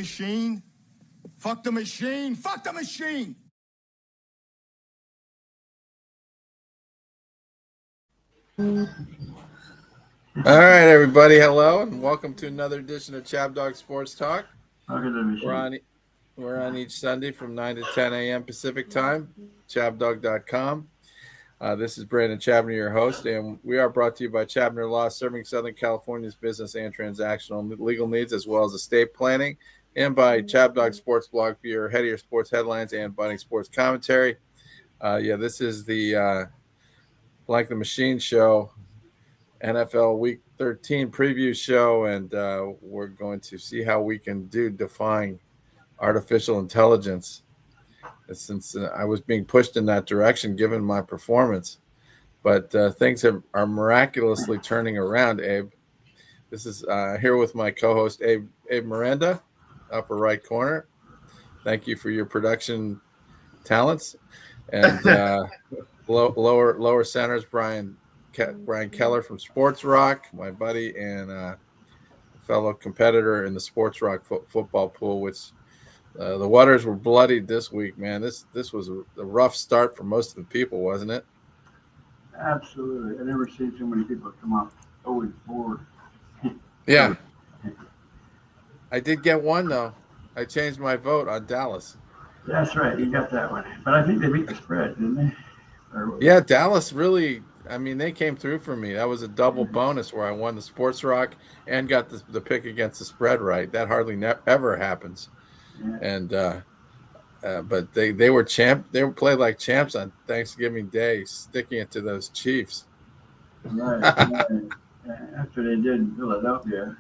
machine. Fuck the machine. Fuck the machine. All right, everybody. Hello, and welcome to another edition of ChabDog Sports Talk. We're on each Sunday from 9 to 10 a.m. Pacific time, ChabDog.com. This is Brandon Chabner, your host, and we are brought to you by Chabner Law, serving Southern California's business and transactional legal needs, as well as estate planning, and by ChabDog Sports Blog for your head of your sports headlines and biting sports commentary. This is the Blank the Machine show, NFL Week 13 preview show, and we're going to see how we can define artificial intelligence, since I was being pushed in that direction given my performance. But things are miraculously turning around, Abe. This is here with my co-host, Abe Miranda, upper right corner. Thank you for your production talents. And lower centers, Brian Keller from Sports Rock, my buddy and fellow competitor in the Sports Rock football pool, which the waters were bloodied this week, man. This was a rough start for most of the people, wasn't it? Absolutely. I never seen so many people come up 0-4. Yeah. I did get one, though. I changed my vote on Dallas. That's right. You got that one. But I think they beat the spread, didn't they? Yeah, Dallas really, they came through for me. That was a double bonus where I won the Sports Rock and got the pick against the spread right. That hardly ever happens. Yeah. And but they were They were played like champs on Thanksgiving Day, sticking it to those Chiefs. Right. After they did in Philadelphia.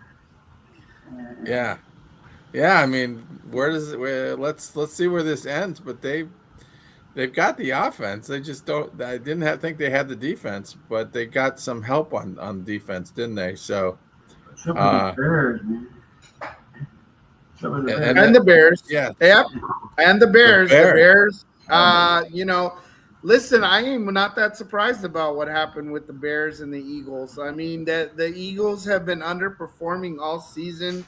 Yeah. Let's see where this ends. But they've got the offense. They just don't. I didn't think they had the defense, but they got some help on defense, didn't they? So. Some of the Bears, man. And the Bears. Yeah. Yep. And the Bears. The Bears. Listen, I am not that surprised about what happened with the Bears and the Eagles. I mean, the Eagles have been underperforming all season.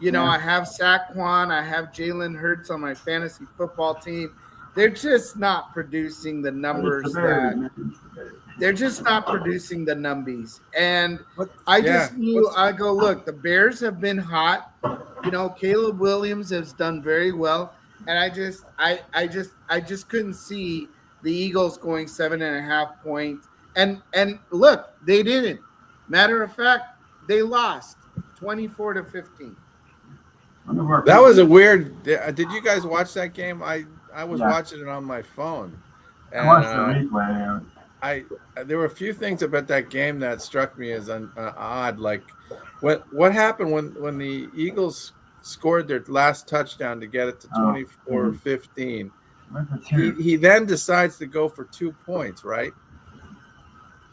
I have Saquon. I have Jalen Hurts on my fantasy football team. They're just not producing the numbers they're just not producing the numbies. And I just knew, I go, look, the Bears have been hot. Caleb Williams has done very well. And I just couldn't see the Eagles going 7.5 points. And look, they didn't. Matter of fact, they lost 24-15. That was a weird. Did you guys watch that game? I was watching it on my phone. And, I watched the replay. There were a few things about that game that struck me as odd. Like, what happened when the Eagles scored their last touchdown to get it to 24-15? He then decides to go for 2 points, right?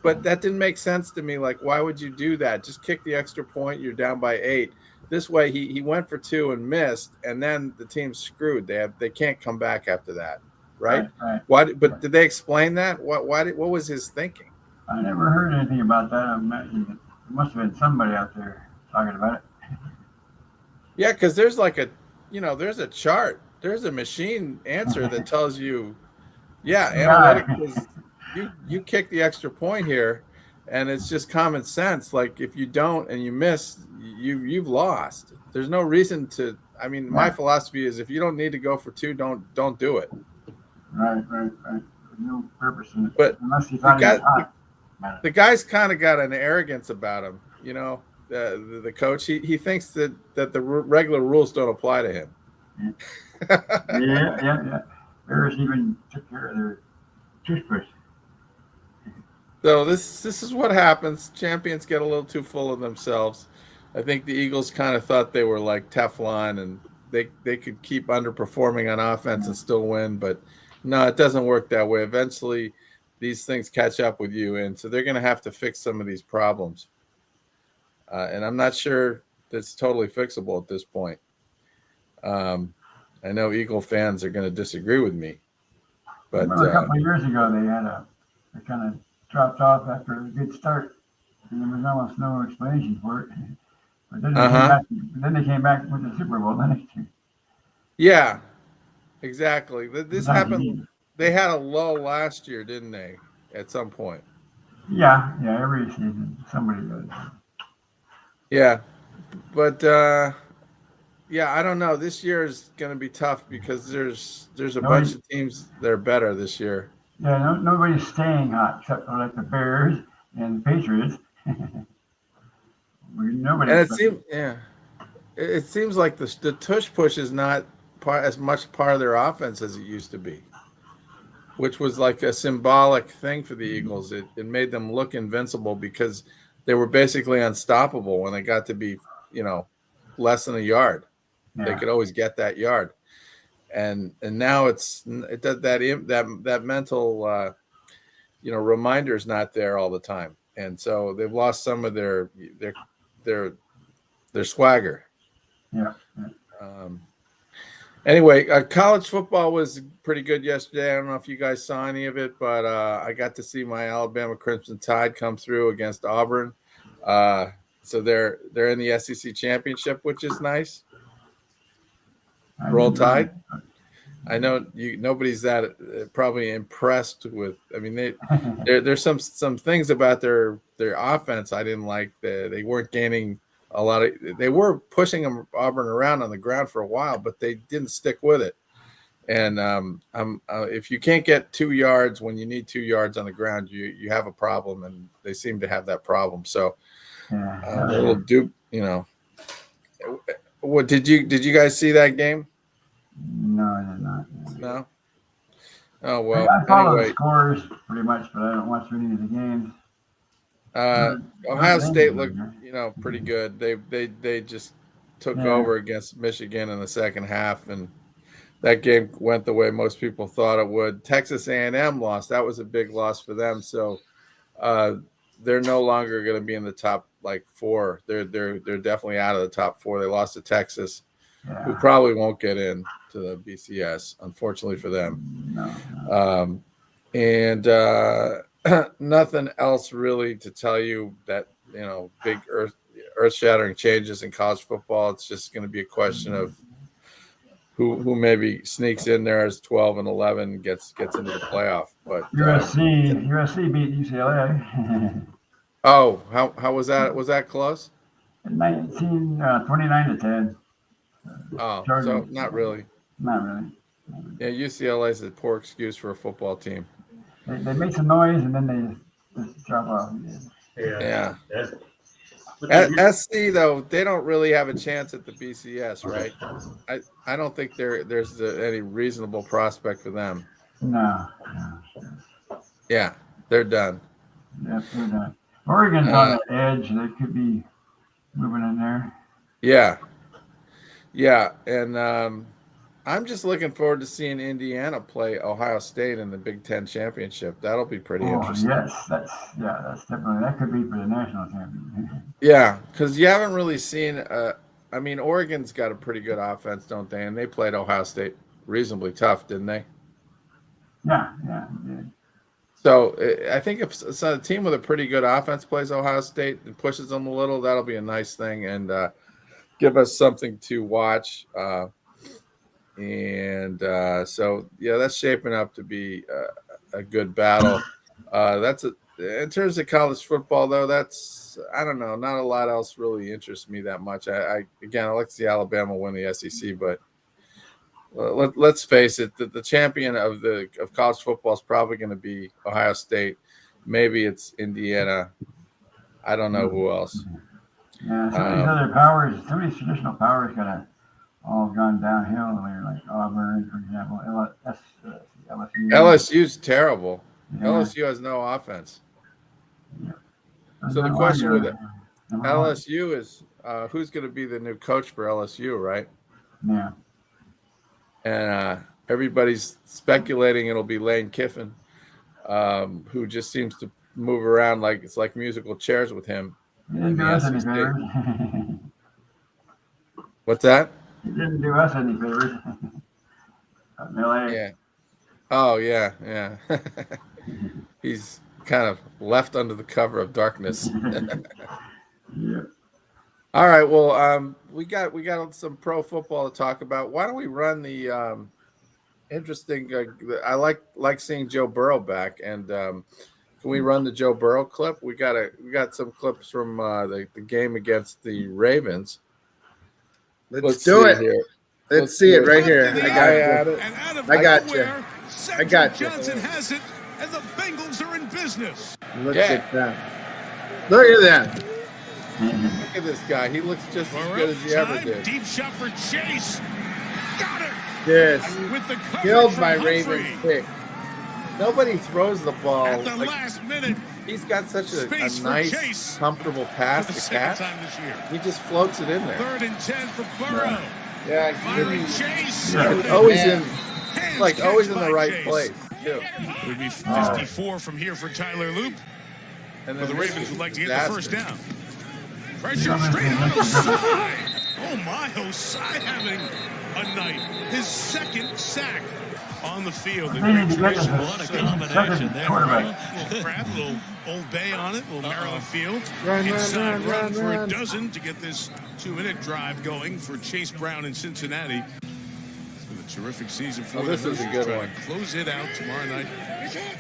But that didn't make sense to me. Like, why would you do that? Just kick the extra point. You're down by 8. This way, he went for 2 and missed, and then the team's screwed. They can't come back after that, right? Why? But did they explain that? What was his thinking? I never heard anything about that. I imagine there must have been somebody out there talking about it. Yeah, because there's there's a chart. There's a machine answer that tells you, analytic, you kick the extra point here. And it's just common sense. Like, if you don't and you miss, you've lost. There's no reason to. My philosophy is if you don't need to go for 2, don't do it. Right. There's no purpose in it. But unless you thought the guy's kind of got an arrogance about him. The coach. He thinks that the regular rules don't apply to him. Yeah. Bears even took care of their toothbrush. So this is what happens. Champions get a little too full of themselves. I think the Eagles kind of thought they were like Teflon and they could keep underperforming on offense and still win. But no, it doesn't work that way. Eventually, these things catch up with you, and so they're going to have to fix some of these problems. And I'm not sure that's totally fixable at this point. I know Eagle fans are going to disagree with me. But a couple of years ago, they kind of dropped off after a good start, and there was almost no explanation for it. But then they came back with the Super Bowl the next year. Yeah, exactly. This Not happened. easy. They had a lull last year, didn't they? At some point. Yeah, yeah. Every season somebody does. Yeah, but yeah, I don't know. This year is going to be tough because there's a bunch Nobody, of teams that are better this year, yeah, nobody's staying hot except for like the Bears and the Patriots. and Nobody's. it seems like the tush push is not as much part of their offense as it used to be, which was like a symbolic thing for the Eagles. It made them look invincible because they were basically unstoppable when they got to be, less than a yard. They Yeah, could always get that yard, and now it does that mental reminder is not there all the time, and so they've lost some of their their swagger. yeah. Um, Anyway, college football was pretty good yesterday. I don't know if you guys saw any of it, but I got to see my Alabama Crimson Tide come through against Auburn. Uh, so they're in the SEC championship, which is nice. I Roll didn't know Tide. I know nobody's that probably impressed with. I mean, that. there's some things about their offense I didn't like. They weren't gaining a lot of. They were pushing Auburn around on the ground for a while, but they didn't stick with it. And if you can't get 2 yards when you need 2 yards on the ground, you have a problem, and they seem to have that problem. So a little Yeah, dupe, What did you guys see that game? no, I did not. No. Oh I, well. I follow the Anyway, scores pretty much, but I don't watch any of the games. uh, Ohio Notre Dame's State really looked good. pretty good. They just took Yeah, over against Michigan in the second half, and that game went the way most people thought it would. Texas A&M lost. That was a big loss for them. So uh, they're no longer going to be in the top like 4. They're definitely out of the top 4. They lost to Texas, who yeah. probably won't get in to the BCS, unfortunately for them. No, no. And nothing else really to tell you that big earth-shattering changes in college football. It's just going to be a question of who maybe sneaks in there as 12 and 11 and gets into the playoff. But USC beat UCLA. oh, how was that? Was that close? 29 to 10. Oh, Chargers. so not really. Not really. Yeah, UCLA is a poor excuse for a football team. They make some noise and then they just drop off. Yeah. That's, SC though, they don't really have a chance at the BCS, right? I don't think there's any reasonable prospect for them. No. Yeah, they're done. Yep, they're done. Oregon's on the edge. They could be moving in there. Yeah, and I'm just looking forward to seeing Indiana play Ohio State in the Big Ten championship. That'll be pretty interesting. Yes, that's definitely that could be for the national championship. Yeah, because you haven't really seen. I mean, Oregon's got a pretty good offense, don't they? And they played Ohio State reasonably tough, didn't they? Yeah. So I think if a team with a pretty good offense plays Ohio State and pushes them a little, that'll be a nice thing and give us something to watch. So yeah, that's shaping up to be a good battle. In terms of college football, though. I don't know. Not a lot else really interests me that much. I like to see Alabama win the SEC, but let's face it, the champion of college football is probably going to be Ohio State. Maybe it's Indiana. I don't know who else. Yeah, some of these other powers, some of these traditional powers kind of all gone downhill. Like Auburn, for example, LSU. LSU's terrible. Yeah. LSU has no offense. Yeah. So the question with LSU is who's going to be the new coach for LSU, right? Yeah. And everybody's speculating it'll be Lane Kiffin, who just seems to move around like it's like musical chairs with him. He didn't do us any favors. What's that? He didn't do us any favors. LA. Yeah. Oh, yeah. He's kind of left under the cover of darkness. Yeah. All right. Well, we got some pro football to talk about. Why don't we run the interesting? I like seeing Joe Burrow back, and can we run the Joe Burrow clip? We got some clips from the game against the Ravens. Let's do it. Here. Let's see it right here. I got you. I got you. Johnson has it, and the Bengals are in business. Look at that. Look at that. Look at this guy. He looks just as good as he ever did. Deep shot for Chase. Got it. Yes. With the killed by Ravens pick. Nobody throws the ball. At the last minute. He's got such a nice, Chase. comfortable pass to catch. He just floats it in there. 3rd and 10 for Burrow. Yeah, Chase. Always in the right place too. It would be 54 from here for Tyler Loop. And But then the Ravens would like to get the first down. Pressure Yeah. straight on Osai. Oh my, Osai having a night. His 2nd sack on the field. They need to get What a combination there. quarterback. Little crap, little Old Bay on it, little Maryland Field. Run, Inside run, run run, for run. a dozen to get this 2-minute drive going for Chase Brown in Cincinnati. It's been a terrific season for them. This is a good one. Close it out tomorrow night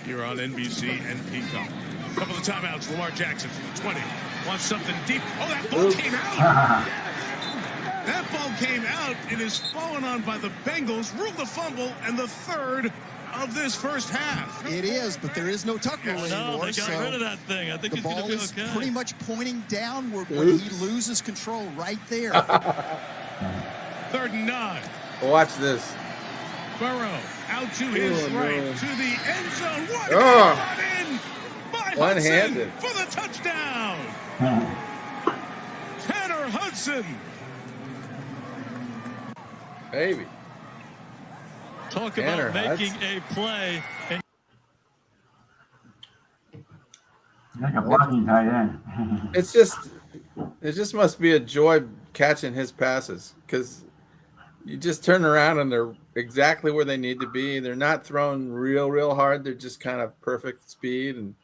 here on NBC and Peacock. Couple of timeouts. Lamar Jackson from the 20. Wants something deep. Oh, that ball came out. That ball came out and is fallen on by the Bengals. Ruled the fumble and the 3rd of this first half. It is, but there is no tuck rule anymore. They got rid of that thing. I think the he's going ball to be is okay. pretty much pointing downward when he loses control right there. 3rd and 9. Watch this. Burrow out to his right to the end zone. Oh. In by One-handed. Hudson for the touchdown. Tanner Hudson. Baby. Talk Tanner about making a play. And Like a blocking tight end. It just must be a joy catching his passes because you just turn around and they're exactly where they need to be. They're not thrown real hard. They're just kind of perfect speed, and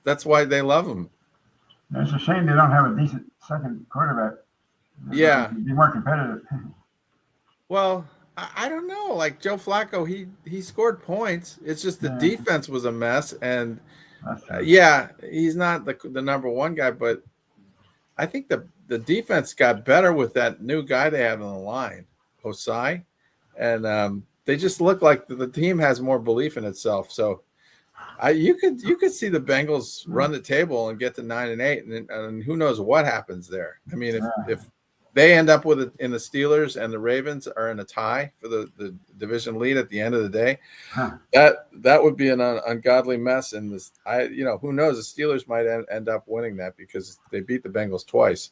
that's why they love him. It's a shame they don't have a decent second quarterback. Yeah. Be more competitive. Well, I don't know. Like Joe Flacco, he scored points. It's just the Yeah. defense was a mess, and That's true. he's not the number one guy, but I think the defense got better with that new guy they have on the line, Osai, and they just look like the team has more belief in itself. So you could see the Bengals run the table and get to 9-8, and who knows what happens there. I mean, if they end up with it in the Steelers and the Ravens are in a tie for the division lead at the end of the day, that would be an ungodly mess. And this, who knows? The Steelers might end up winning that because they beat the Bengals twice.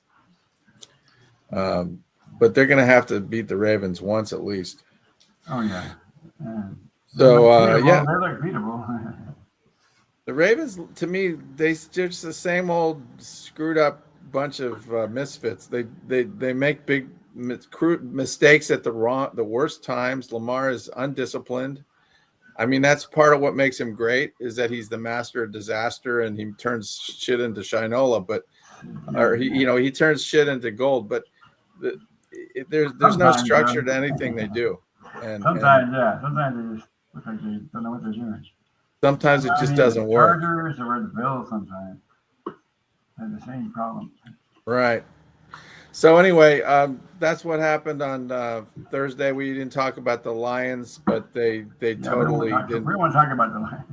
But they're going to have to beat the Ravens once at least. Oh, yeah. So, They look beatable. The Ravens, to me, they're just the same old screwed up bunch of misfits. They make big mistakes at the worst times. Lamar is undisciplined. I mean, that's part of what makes him great is that he's the master of disaster and he turns shit into Shinola, he turns shit into gold. But there's no structure to anything they do. Sometimes they just look like they don't know what they're doing. Sometimes it just doesn't work. Chargers or the Bills sometimes have the same problem. Right. So anyway, that's what happened on Thursday. We didn't talk about the Lions, but they totally didn't. We want to talk about the Lions.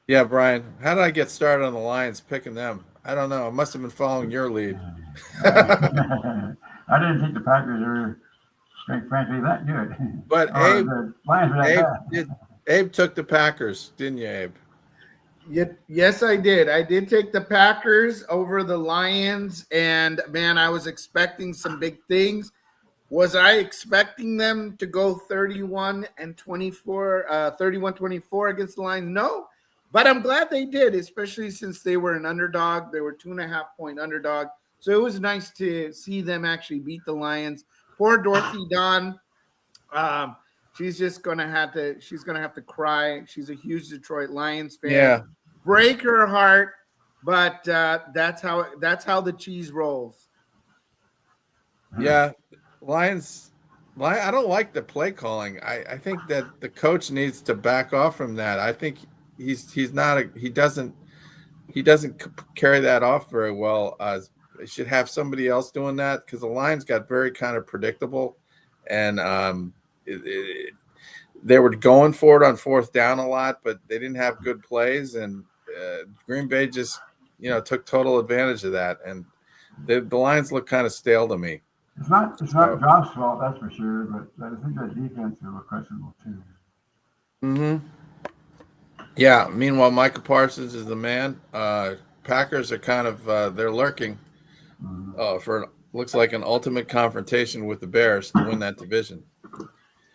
Yeah, Brian, how did I get started on the Lions picking them? I don't know. I must have been following your lead. I didn't think the Packers were, frankly, that good. But the Lions were that bad. Abe took the Packers, didn't you, Abe? Yes, I did. I did take the Packers over the Lions, and man, I was expecting some big things. Was I expecting them to go 31-24 against the Lions? No, but I'm glad they did, especially since they were an underdog. They were 2.5-point underdog, so it was nice to see them actually beat the Lions. Poor Dorothy Dawn. She's just gonna have to cry. She's a huge Detroit Lions fan. Yeah. Break her heart, but that's how the cheese rolls. Yeah, Lions. I don't like the play calling. I think that the coach needs to back off from that. I think he's not he doesn't carry that off very well. They should have somebody else doing that because the Lions got very kind of predictable, and they were going for it on fourth down a lot, but they didn't have good plays, and Green Bay just took total advantage of that, and the Lions look kind of stale to me. It's not Josh's fault, that's for sure, but I think that defense was questionable too. Mm-hmm. Yeah. Meanwhile, Micah Parsons is the man. Packers are kind of they're lurking for looks like an ultimate confrontation with the Bears to win that division.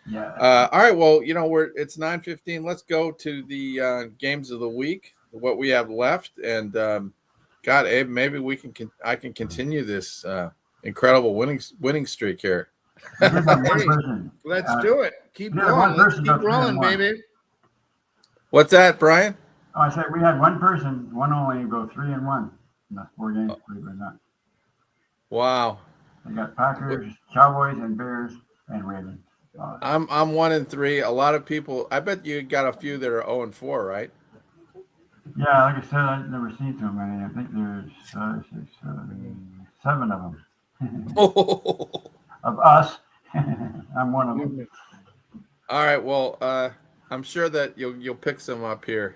Yeah. All right. Well, it's 9:15. Let's go to the games of the week. What we have left, and God, Abe, maybe I can continue this incredible winning streak here. Hey, let's do it. Keep going. Let's keep rolling, baby. What's that, Brian? Oh, I said we had one only go 3-1 in the 4 games, believe it or not. Wow. They got Packers, Cowboys, and Bears, and Ravens. I'm 1-3. A lot of people. I bet you got a few that are 0-4, right? Yeah, like I said, I've never seen too many. I think there's 7 of them. Of us, I'm one of them. All right. Well, I'm sure that you'll pick some up here.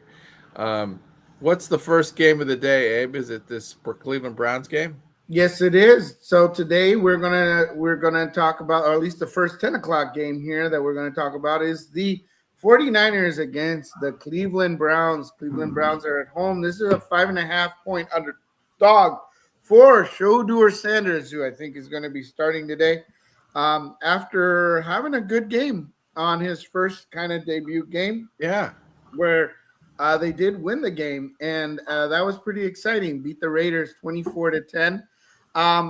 What's the first game of the day, Abe? Is it this Cleveland Browns game? Yes, it is. So today we're gonna talk about, or at least the first 10 o'clock game here that we're gonna talk about is the 49ers against the Cleveland Browns. Cleveland Browns are at home. This is a 5.5-point underdog for Shedeur Sanders, who I think is going to be starting today after having a good game on his first kind of debut game. Yeah, where they did win the game, and that was pretty exciting. Beat the Raiders 24-10.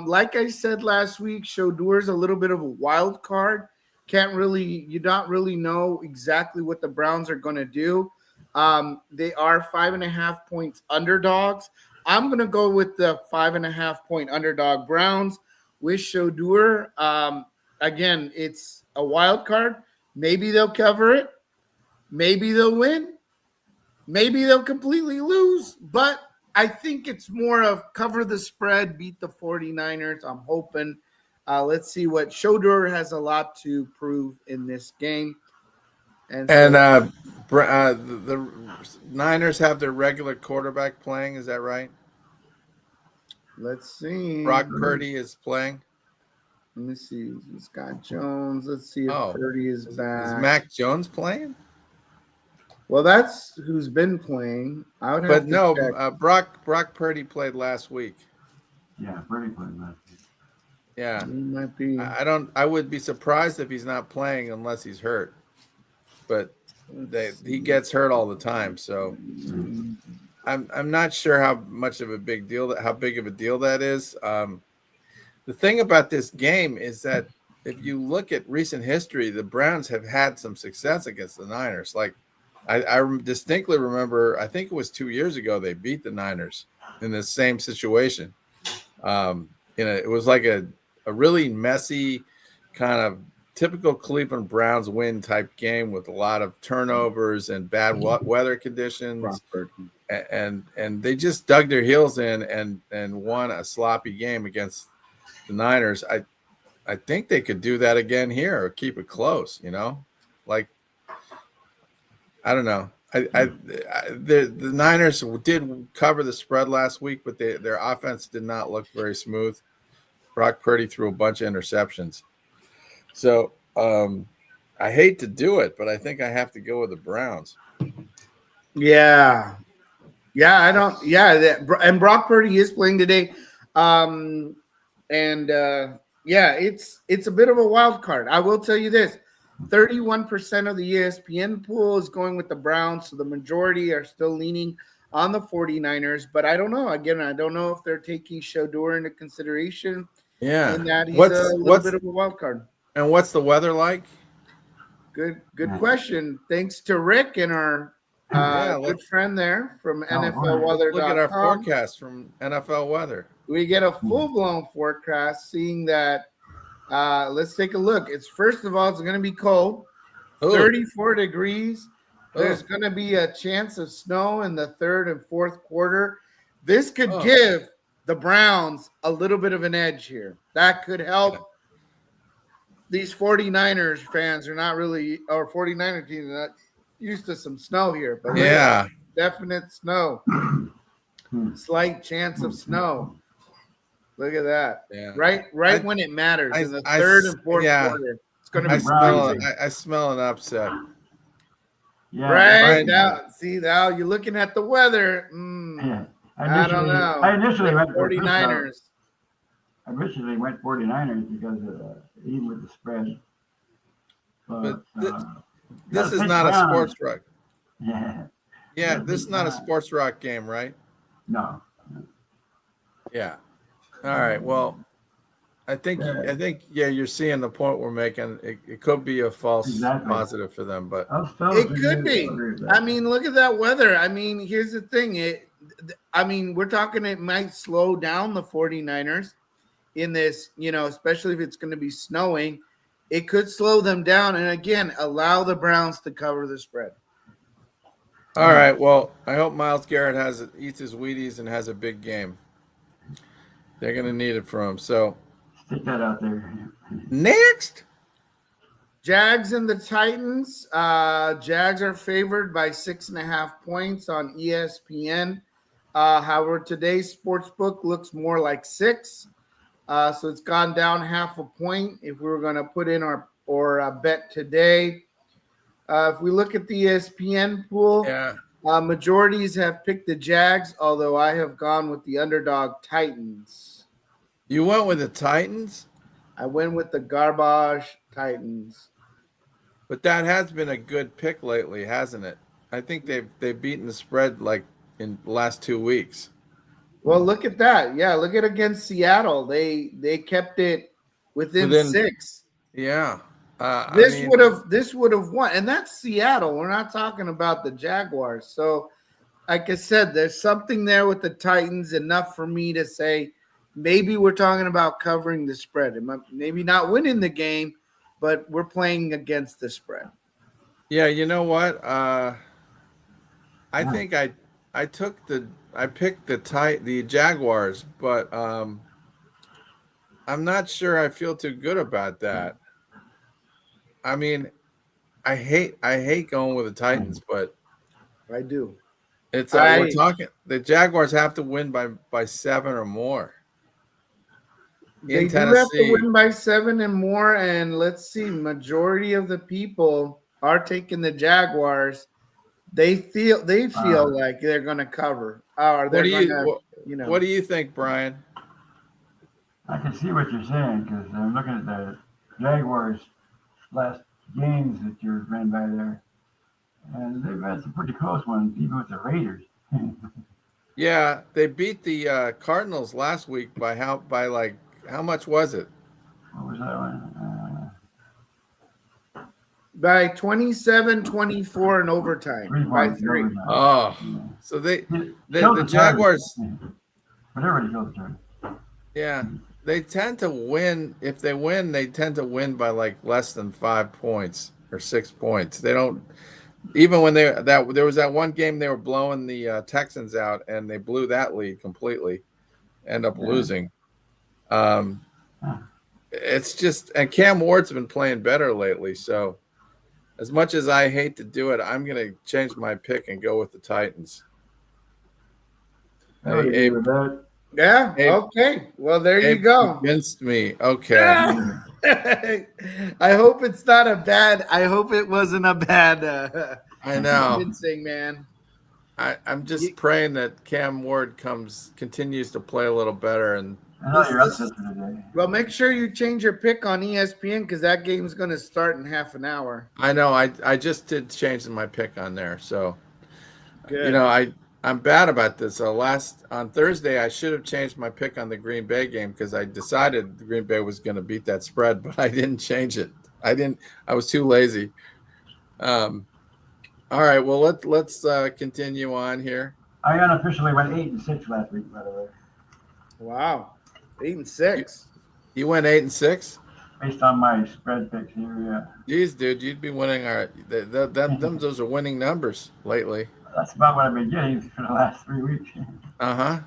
Like I said last week, Shedeur's a little bit of a wild card. You don't really know exactly what the Browns are going to do. They are 5.5 points underdogs. I'm going to go with the 5.5-point underdog Browns with Shedeur. Again, it's a wild card. Maybe they'll cover it. Maybe they'll win. Maybe they'll completely lose. But I think it's more of cover the spread, beat the 49ers. I'm hoping. Let's see what Shedeur has a lot to prove in this game. And the Niners have their regular quarterback playing. Is that right? Let's see. Brock Purdy is playing. Let me see. Scott Jones. Let's see if Purdy is back. Is Mac Jones playing? Well, that's who's been playing. Brock Purdy played last week. Yeah, Purdy played last week. Yeah, he might be. I would be surprised if he's not playing unless he's hurt. But he gets hurt all the time, so I'm not sure how big of a deal that is. The thing about this game is that if you look at recent history, the Browns have had some success against the Niners. Like I distinctly remember, I think it was 2 years ago they beat the Niners in the same situation. It was like a really messy kind of typical Cleveland Browns win type game with a lot of turnovers and bad weather conditions, and they just dug their heels in and won a sloppy game against the Niners. I think they could do that again here or keep it close. Like I don't know. The Niners did cover the spread last week, but their offense did not look very smooth. Brock Purdy threw a bunch of interceptions. So I hate to do it, but I think I have to go with the Browns. Yeah. And Brock Purdy is playing today. It's a bit of a wild card. I will tell you this. 31% of the ESPN pool is going with the Browns, so the majority are still leaning on the 49ers. But I don't know. Again, I don't know if they're taking Shedeur into consideration. Yeah. In that he's a little bit of a wild card. And what's the weather like? Good question. Thanks to Rick and our good friend there from NFLweather.com. Look at our forecast from NFL Weather. We get a full-blown forecast, seeing that Let's take a look. First of all, it's going to be cold, Ooh. 34 degrees. There's Oh. going to be a chance of snow in the third and fourth quarter. This could Oh. give the Browns a little bit of an edge here. That could help. These 49ers fans are not really, or 49er teams are not used to some snow here. But look at that. Definite snow. Slight chance of snow. Look at that. Yeah. Right when it matters in the third and fourth quarter. It's going to be freezing. I smell an upset. Yeah, right now. See, now you're looking at the weather. Yeah. I don't know. I initially went 49ers. I originally went 49ers because of even with the spread. But this is not a sports rock. Yeah. Yeah, this is not a sports rock game, right? No. Yeah. All right. Well, I think you're seeing the point we're making. It could be a false positive for them, but it could be. I mean, look at that weather. I mean, here's the thing. We're talking it might slow down the 49ers in this, especially if it's going to be snowing. It could slow them down and again allow the Browns to cover the spread. All right. Well, I hope Myles Garrett eats his Wheaties and has a big game. They're going to need it from him. So stick that out there. Next. Jags and the Titans. Jags are favored by 6.5 points on ESPN. However, today's sports book looks more like 6. So it's gone down half a point if we were going to put in our bet today. If we look at the ESPN pool, majorities have picked the Jags, although I have gone with the underdog Titans. You went with the Titans? I went with the garbage Titans. But that has been a good pick lately, hasn't it? I think they've beaten the spread like in the last 2 weeks. Well, look at that. Yeah, look at against Seattle. They kept it within 6. Yeah. This would have won, and that's Seattle. We're not talking about the Jaguars. So, like I said, there's something there with the Titans enough for me to say maybe we're talking about covering the spread. Maybe not winning the game, but we're playing against the spread. Yeah, you know what? I think I picked the Jaguars, but I'm not sure I feel too good about that. I mean, I hate going with the Titans, but I do. We're talking the Jaguars have to win by 7 or more. They do have to win by 7 and more, and let's see, majority of the people are taking the Jaguars. They feel like they're going to cover. Or they're what do you think, Brian? I can see what you're saying because I'm looking at the Jaguars' last games that you ran by there, and they've had some pretty close ones, even with the Raiders. Yeah, they beat the Cardinals last week by how much was it? What was that one? By 27-24 in overtime. By 3. Overtime. Oh, yeah. So the Jaguars. But everybody kills the Chargers. Yeah, they tend to win. If they win, they tend to win by like less than 5 points or 6 points. They don't. Even when there was that one game they were blowing the Texans out, and they blew that lead completely, end up losing. It's just, and Cam Ward's been playing better lately. So, as much as I hate to do it, I'm going to change my pick and go with the Titans. Yeah. Okay. Well, there you go. Convinced me. Okay. I hope it's not a bad. I hope it wasn't a bad. I know. Convincing, man. I'm just praying that Cam Ward continues to play a little better. And well, make sure you change your pick on ESPN because that game's going to start in half an hour. I know. I just did change my pick on there. So, good. I'm bad about this. So on Thursday, I should have changed my pick on the Green Bay game because I decided the Green Bay was going to beat that spread, but I didn't change it. I was too lazy. All right. Well, let's continue on here. I unofficially went 8-6 last week, by the way. Wow, 8-6. You went 8-6. based on my spread picks here, yeah. Geez, dude, you'd be winning our those are winning numbers lately. That's about what I've been getting for the last 3 weeks. Uh-huh.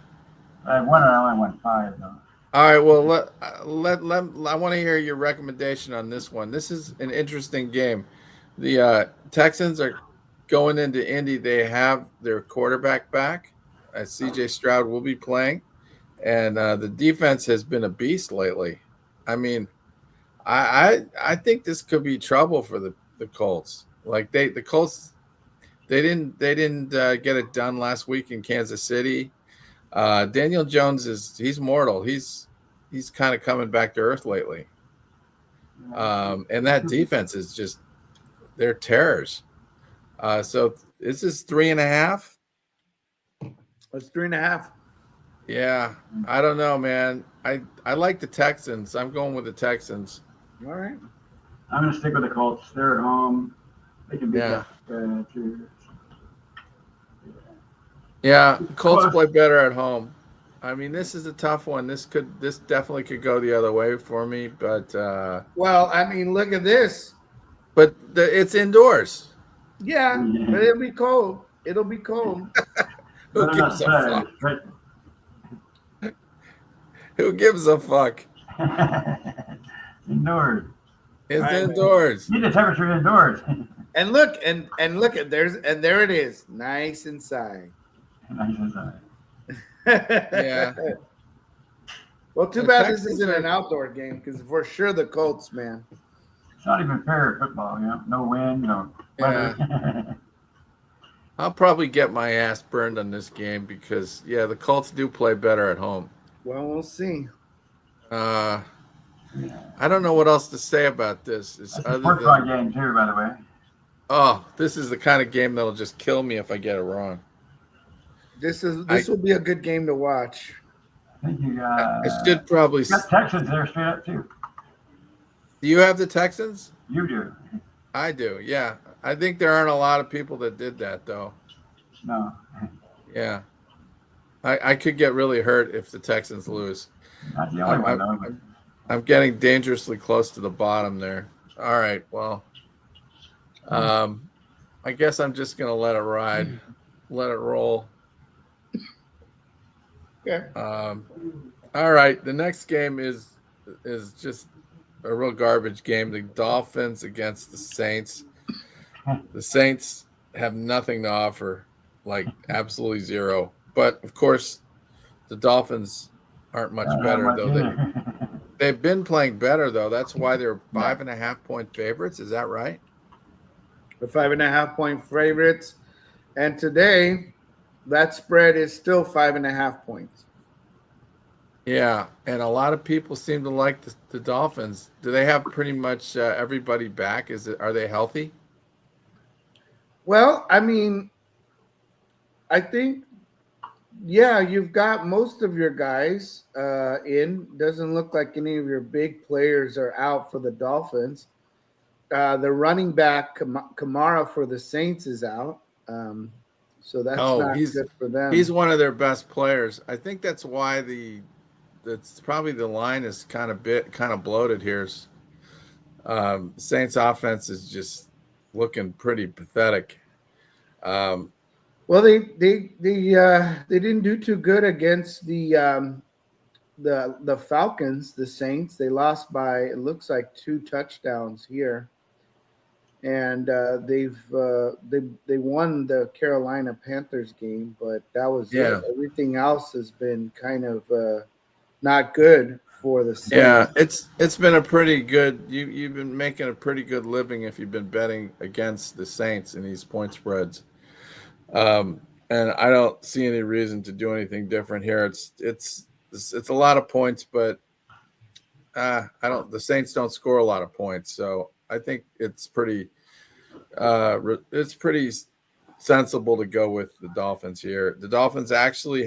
I won, I only won 5 though. All right, well, I want to hear your recommendation on this one. This is an interesting game. The Texans are going into Indy. They have their quarterback back. C.J. Stroud will be playing, and the defense has been a beast lately. I mean, I think this could be trouble for the Colts. Like the Colts, they didn't get it done last week in Kansas City. Daniel Jones he's mortal. He's kind of coming back to earth lately. And that defense is just, they're terrors. So this is 3.5. It's 3.5. Yeah, I don't know, man. I like the Texans. I'm going with the Texans. All right. I'm going to stick with the Colts. They're at home. They can beat Yeah. that too. Yeah, Colts play better at home. I mean, this is a tough one. This definitely could go the other way for me, but Well, I mean, look at this. but it's indoors. Yeah, but it'll be cold. It'll be cold. Who gives a fuck? Who gives a fuck? Indoors. It's Right. indoors. Need the temperature indoors. And look at there it is. Nice inside. Nice inside. Yeah. Well, too The bad Texans this isn't are- an outdoor game because for sure the Colts, man. It's not even fair football, you know. No wind, no weather. I'll probably get my ass burned on this game because the Colts do play better at home. Well, we'll see. I don't know what else to say about this. It's That's a other sports than, game too, by the way. this is the kind of game that'll just kill me if I get it wrong. This will be a good game to watch. I think you got. I should probably. You got Texans there straight up too. Do you have the Texans? You do. I do. Yeah, I think there aren't a lot of people that did that though. No. Yeah, I could get really hurt if the Texans lose. Not the only one though. I'm getting dangerously close to the bottom there. All right, well, I guess I'm just gonna let it ride, let it roll. Okay. All right, the next game is just a real garbage game. The Dolphins against the Saints. The Saints have nothing to offer, like absolutely zero. But of course, the Dolphins aren't much better though. They've been playing better though. That's why they're 5.5 point favorites. Is that right? The 5.5 point favorites, and today that spread is still 5.5 points. Yeah, and a lot of people seem to like the Dolphins. Do they have pretty much everybody back? Are they healthy? Well, I mean, I think, you've got most of your guys in. Doesn't look like any of your big players are out for the Dolphins. The running back Kamara for the Saints is out, so that's not good for them. He's one of their best players. I think that's why that's probably the line is kind of bloated here. Saints offense is just looking pretty pathetic. Well, they didn't do too good against the Falcons, the Saints. They lost by, it looks like, 2 touchdowns here, and they won the Carolina Panthers game, but that was it. Everything else has been kind of not good for the Saints. Yeah, it's been a pretty good. You've been making a pretty good living if you've been betting against the Saints in these point spreads. And I don't see any reason to do anything different here. It's a lot of points, but the Saints don't score a lot of points, so I think it's pretty sensible to go with the Dolphins here. The Dolphins actually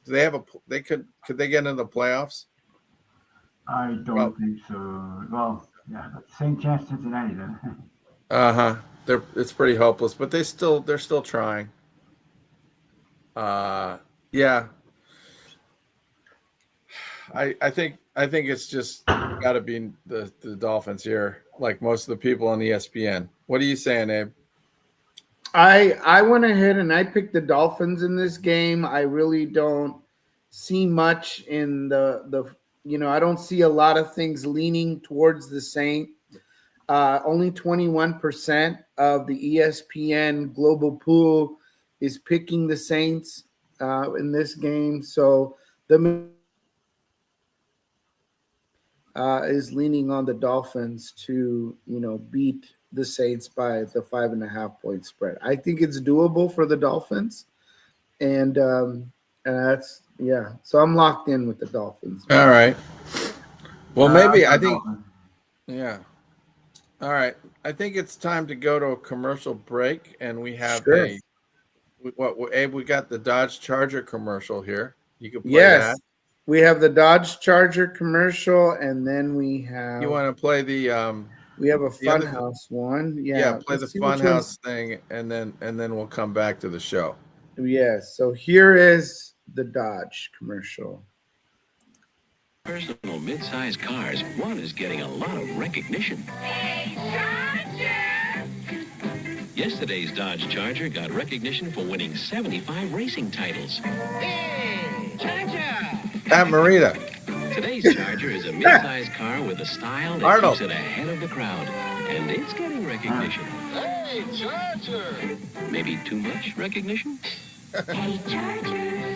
could they get into the playoffs? I don't think so. Well, yeah, but same chance Cincinnati then. It's pretty hopeless, but they're still trying. Yeah. I think it's just got to be the Dolphins here, like most of the people on ESPN. What are you saying, Abe? I went ahead and I picked the Dolphins in this game. I really don't see much in the I don't see a lot of things leaning towards the Saints. Only 21% of the ESPN global pool is picking the Saints in this game. So the is leaning on the Dolphins to, beat the Saints by the 5.5 point spread. I think it's doable for the Dolphins. And that's, yeah. So I'm locked in with the Dolphins. All right. Well, maybe I think, yeah. All right. I think it's time to go to a commercial break, and we have Abe, we got the Dodge Charger commercial here. You can play that. We have the Dodge Charger commercial, and then we have. You want to play the? We have a Funhouse one. Yeah, play the Funhouse thing, and then we'll come back to the show. Yes. So here is the Dodge commercial. Personal mid-size cars, one is getting a lot of recognition. Hey, Charger! Yesterday's Dodge Charger got recognition for winning 75 racing titles. Hey, Charger! Pat Morita. Today's Charger is a mid-size car with a style that keeps it ahead of the crowd, and it's getting recognition. Hey, Charger! Maybe too much recognition? Hey, Charger!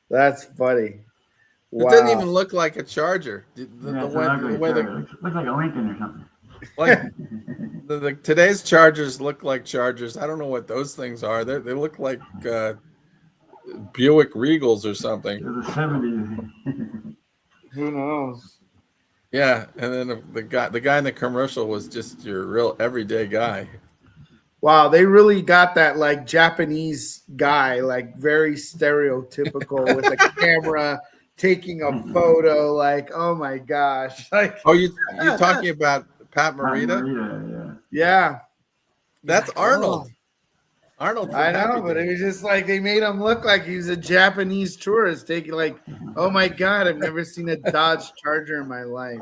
That's funny. Wow. It doesn't even look like a Charger. Looks like a Lincoln or something. Like today's Chargers look like Chargers. I don't know what those things are. They look like Buick Regals or something. They're the 70s. Who knows? Yeah, and then the guy in the commercial was just your real everyday guy. Wow, they really got that like Japanese guy, like very stereotypical with a camera taking a photo. Like, oh my gosh! Like, you talking about Pat Morita? Yeah, that's Arnold. Arnold. I know, but it was just like they made him look like he's a Japanese tourist taking like, oh my god, I've never seen a Dodge Charger in my life.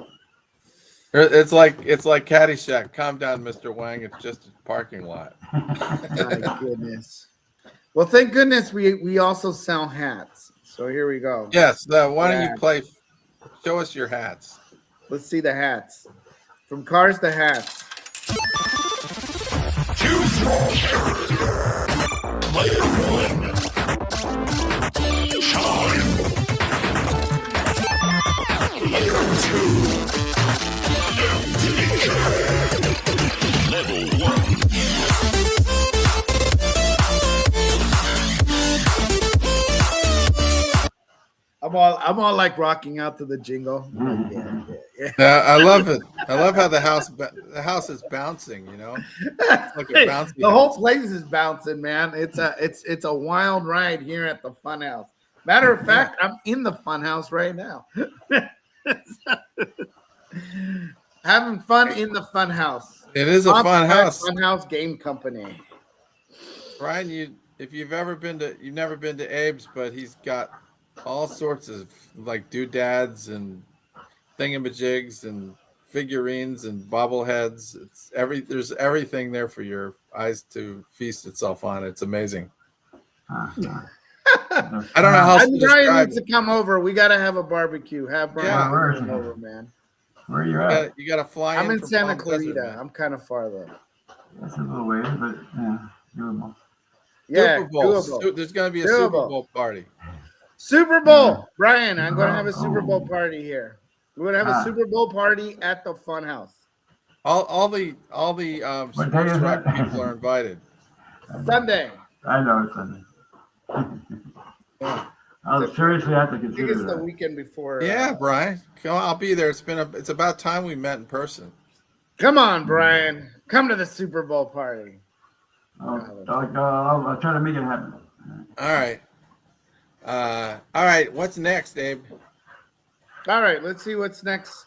It's like Caddyshack. Calm down, Mr. Wang. It's just a parking lot. My goodness. Well, thank goodness we also sell hats. So here we go. Yes. Why don't you play? Show us your hats. Let's see the hats. From cars to hats. Choose your character. Player 1. Shine. Player 2. Level 1. I'm all like rocking out to the jingle. Yeah. I love it. I love how the house is bouncing. It's like a bouncy the whole place is bouncing, man. It's a wild ride here at the Funhouse. Matter of fact, I'm in the Funhouse right now. Having fun in the Funhouse. It is a fun house. Funhouse Game Company. Brian, if you've never been to Abe's, but he's got all sorts of like doodads and thingamajigs and figurines and bobbleheads. There's everything there for your eyes to feast itself on. It's amazing. I don't know how else to Brian needs to come over. We got to have a barbecue. Have Brian come over, man. Where are you at? You got to fly. I'm in Santa Clarita. I'm kind of far though. That's a little ways, but doable. Yeah, Super Bowl. doable. There's going to be a Super Bowl party. Super Bowl, Brian. I'm going to have a Super Bowl party here. We're going to have a Super Bowl party at the Funhouse. All the sports rock people are invited. Sunday. I know it's Sunday. I'll seriously have to consider I think it's that. the weekend before. Yeah, Brian. Come on, I'll be there. It's about time we met in person. Come on, Brian. Come to the Super Bowl party. I'll try to make it happen. All right. What's next, Abe? All right. Let's see what's next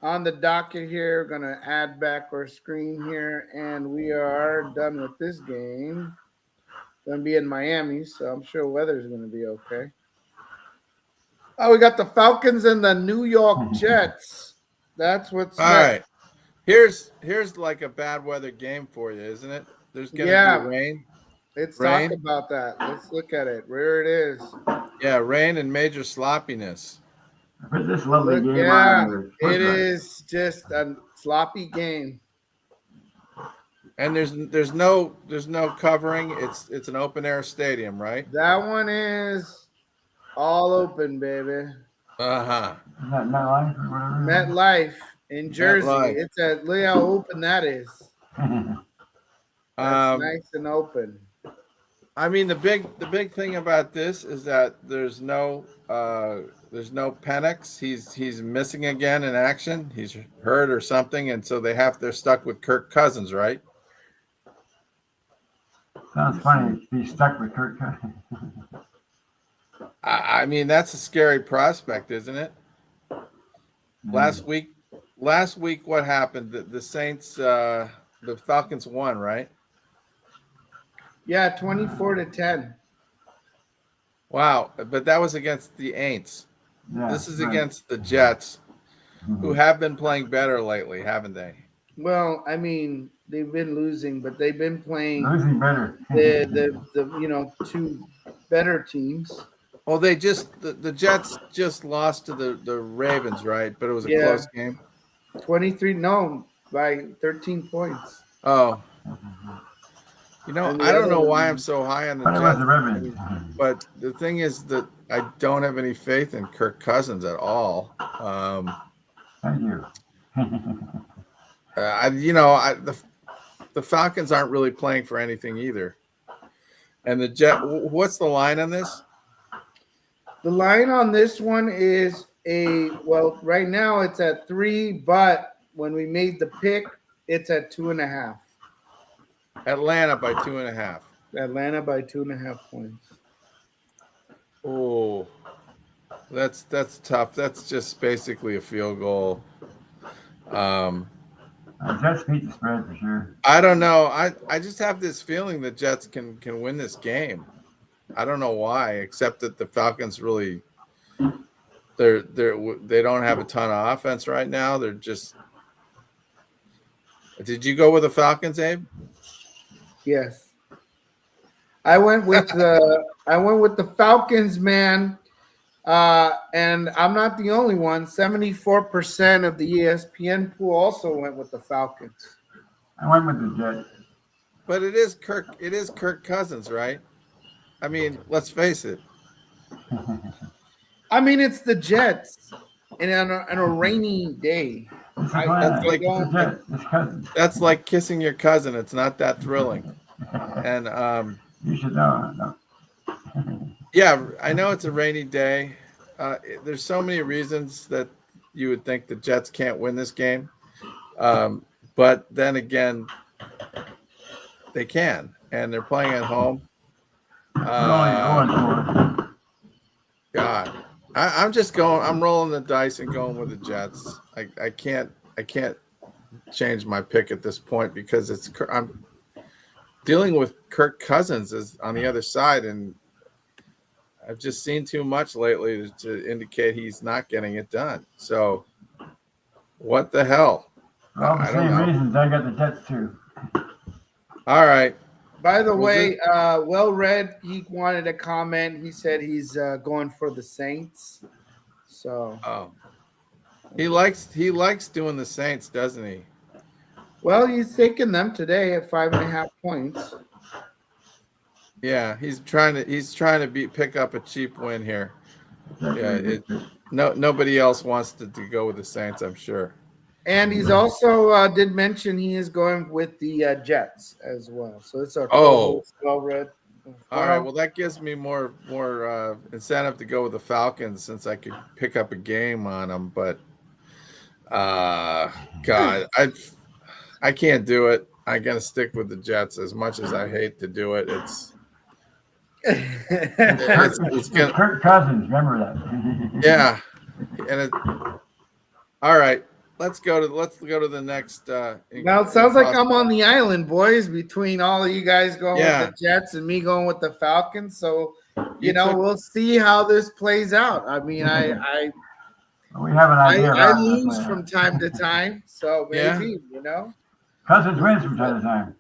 on the docket here. We're going to add back our screen here, and we are done with this game. Going to be in Miami, so I'm sure weather's going to be okay. Oh, we got the Falcons and the New York Jets. That's what's All next. right. Here's like a bad weather game for you, isn't it? There's gonna be rain. Let's Rain? talk about that. Let's look at it. Where it is. Yeah, rain and major sloppiness. Put this lovely Look, game yeah, on. it is just a sloppy game. And there's no covering. It's an open air stadium, right? That one is all open, baby. Uh-huh. Is that MetLife or whatever? MetLife in Jersey. MetLife. It's a look how open that is. That's nice and open. I mean, the big thing about this is that there's no Penix. He's missing again in action. He's hurt or something, and so they're stuck with Kirk Cousins, right? Sounds funny to be stuck with Kirk Cousins. I mean, that's a scary prospect, isn't it? Last week, what happened? The Saints, the Falcons won, right? Yeah, 24-10. Wow, but that was against the Aints. Yeah, This is right. against the Jets, who have been playing better lately, haven't they? Well, I mean, they've been losing, but they've been playing Losing better. the two better teams. Well, the Jets just lost to the Ravens, right? But it was a Yeah. close game. 23, no, by 13 points. Oh. And the I don't know other why one- I'm so high on the But it was the Jets. Ravens. But the thing is that I don't have any faith in Kirk Cousins at all. Thank you. The Falcons aren't really playing for anything either. And what's the line on this? The line on this one is right now it's at 3, but when we made the pick, it's at 2.5. Atlanta by 2.5. Atlanta by 2.5 points. Oh, that's tough. That's just basically a field goal. Jets beat the spread for sure. I don't know. I just have this feeling the Jets can win this game. I don't know why, except that the Falcons really they don't have a ton of offense right now. They're just. Did you go with the Falcons, Abe? Yes. I went with the Falcons, man. And I'm not the only one. 74% of the ESPN pool also went with the Falcons. I went with the Jets. But it is Kirk Cousins, right? I mean, let's face it. I mean, it's the Jets, and on a rainy day. That's like kissing your cousin. It's not that thrilling. And you should know. yeah, I know it's a rainy day. There's so many reasons that you would think the Jets can't win this game. But then again, they can, and they're playing at home. God, I'm rolling the dice and going with the Jets. I can't change my pick at this point because I'm dealing with Kirk Cousins is on the other side, and I've just seen too much lately to indicate he's not getting it done. So, what the hell? For all the same reasons, I got the Jets too. All right. By the way, well-read, he wanted a comment. He said he's going for the Saints. So, he likes doing the Saints, doesn't he? Well, he's taking them today at 5.5 points. Yeah, he's trying to pick up a cheap win here. Yeah, nobody else wants to go with the Saints, I'm sure. And he's also did mention he is going with the Jets as well. So it's our well-read. All right. Well, that gives me more incentive to go with the Falcons since I could pick up a game on them. But God, I can't do it. I'm gonna stick with the Jets as much as I hate to do it. It's gonna, Kirk Cousins, remember that? Yeah, and all right. Let's go to the next. Now it sounds like I'm on the island, boys, between all of you guys going with the Jets and me going with the Falcons. So We'll see how this plays out. I mean, We have an idea. I about it. lose from time to time, so maybe Cousins wins from time to time.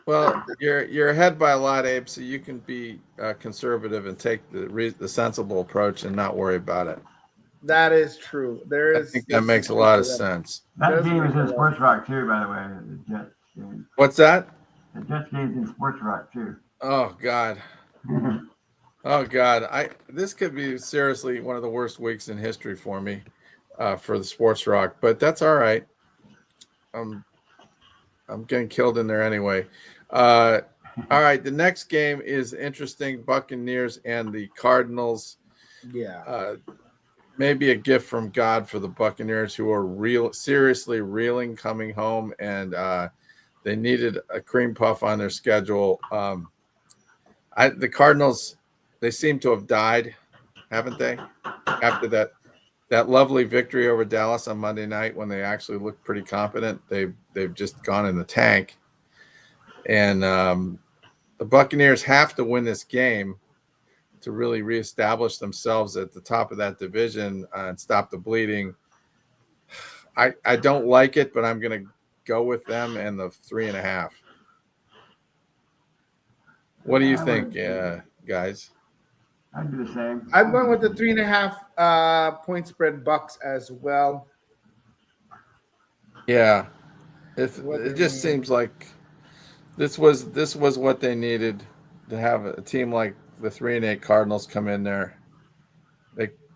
Well, you're ahead by a lot, Abe, so you can be conservative and take the sensible approach and not worry about it. That is true. I think that makes a lot of sense. That game is in Sports Rock too, by the way. The Jets game. What's that? The Jets game's in Sports Rock too. Oh God. Oh God. This could be seriously one of the worst weeks in history for me, for the Sports Rock, but that's all right. I'm getting killed in there anyway. All right. The next game is interesting. Buccaneers and the Cardinals. Yeah. Maybe a gift from God for the Buccaneers, who are seriously reeling coming home, and they needed a cream puff on their schedule. The Cardinals, they seem to have died, haven't they? After that lovely victory over Dallas on Monday night, when they actually looked pretty competent, they've just gone in the tank. And the Buccaneers have to win this game to really reestablish themselves at the top of that division and stop the bleeding. I don't like it, but I'm going to go with them and the 3.5. What do you think, guys? I'd do the same. I'm going with the 3.5 point spread Bucks as well. Yeah, it just seems like this was what they needed to have a team like the 3-8 Cardinals come in there.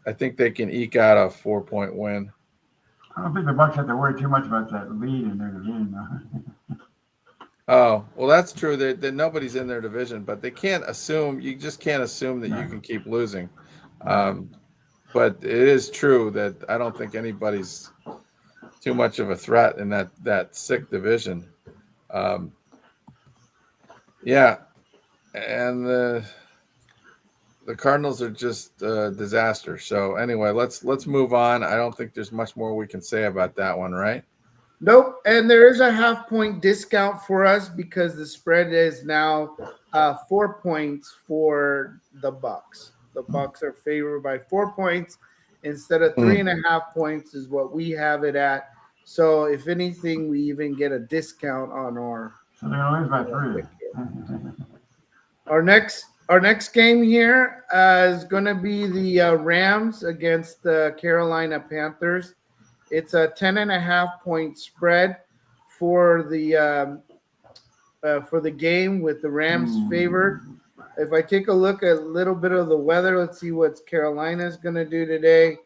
I think they can eke out a 4-point win. I don't think the Bucks have to worry too much about that lead in their division, though. Oh, well, that's true. That nobody's in their division, but they can't assume. You just can't assume that you can keep losing. But it is true that I don't think anybody's too much of a threat in that sick division. Yeah, and the Cardinals are just a disaster. So anyway, let's move on. I don't think there's much more we can say about that one, right? Nope. And there is a 0.5-point discount for us because the spread is now 4 points for the Bucks. The Bucks are favored by 4 points instead of 3.5 points is what we have it at. So if anything, we even get a discount on our. So they're gonna lose by 3. Our next game here is going to be the Rams against the Carolina Panthers. It's a 10.5-point spread for the game with the Rams favored. If I take a look at a little bit of the weather, let's see what Carolina's going to do today.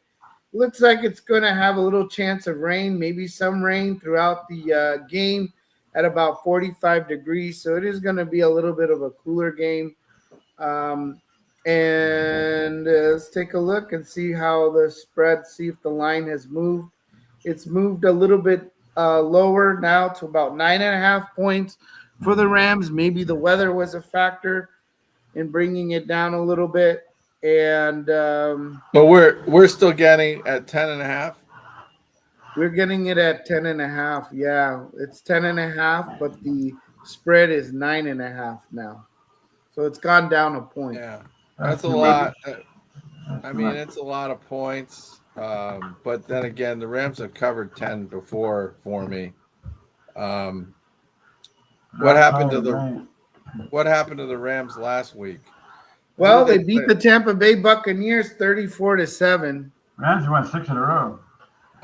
Looks like it's going to have a little chance of rain, maybe some rain throughout the game at about 45 degrees. So it is going to be a little bit of a cooler game. And let's take a look and see how the spread, see if the line has moved. It's moved a little bit lower now to about 9.5 points for the Rams. Maybe the weather was a factor in bringing it down a little bit. And but we're still getting at 10.5. We're getting it at 10.5. Yeah, it's 10.5, but the spread is 9.5 now. So it's gone down a point. Yeah, that's a lot. I mean, it's a lot of points. But then again, the Rams have covered 10 before for me. What happened to the Rams last week? Well, they beat the Tampa Bay Buccaneers 34-7. Rams won 6 in a row.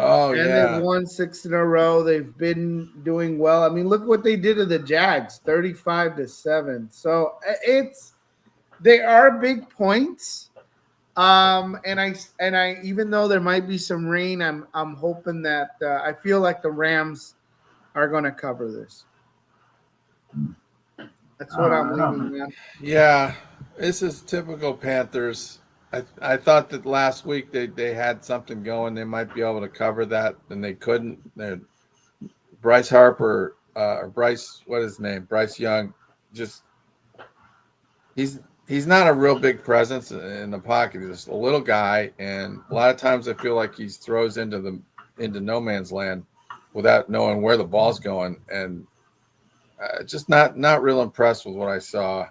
Oh, and yeah. they've won 6 in a row. They've been doing well. I mean, look what they did to the Jags, 35-7. So they are big points. And I even though there might be some rain, I'm hoping that I feel like the Rams are going to cover this. That's what I'm leaning on. Yeah, this is typical Panthers. I thought that last week they had something going. They might be able to cover that, and they couldn't. Bryce Harper or Bryce, what is his name? Bryce Young. Just he's not a real big presence in the pocket. He's just a little guy, and a lot of times I feel like he throws into no man's land without knowing where the ball's going, and just not real impressed with what I saw.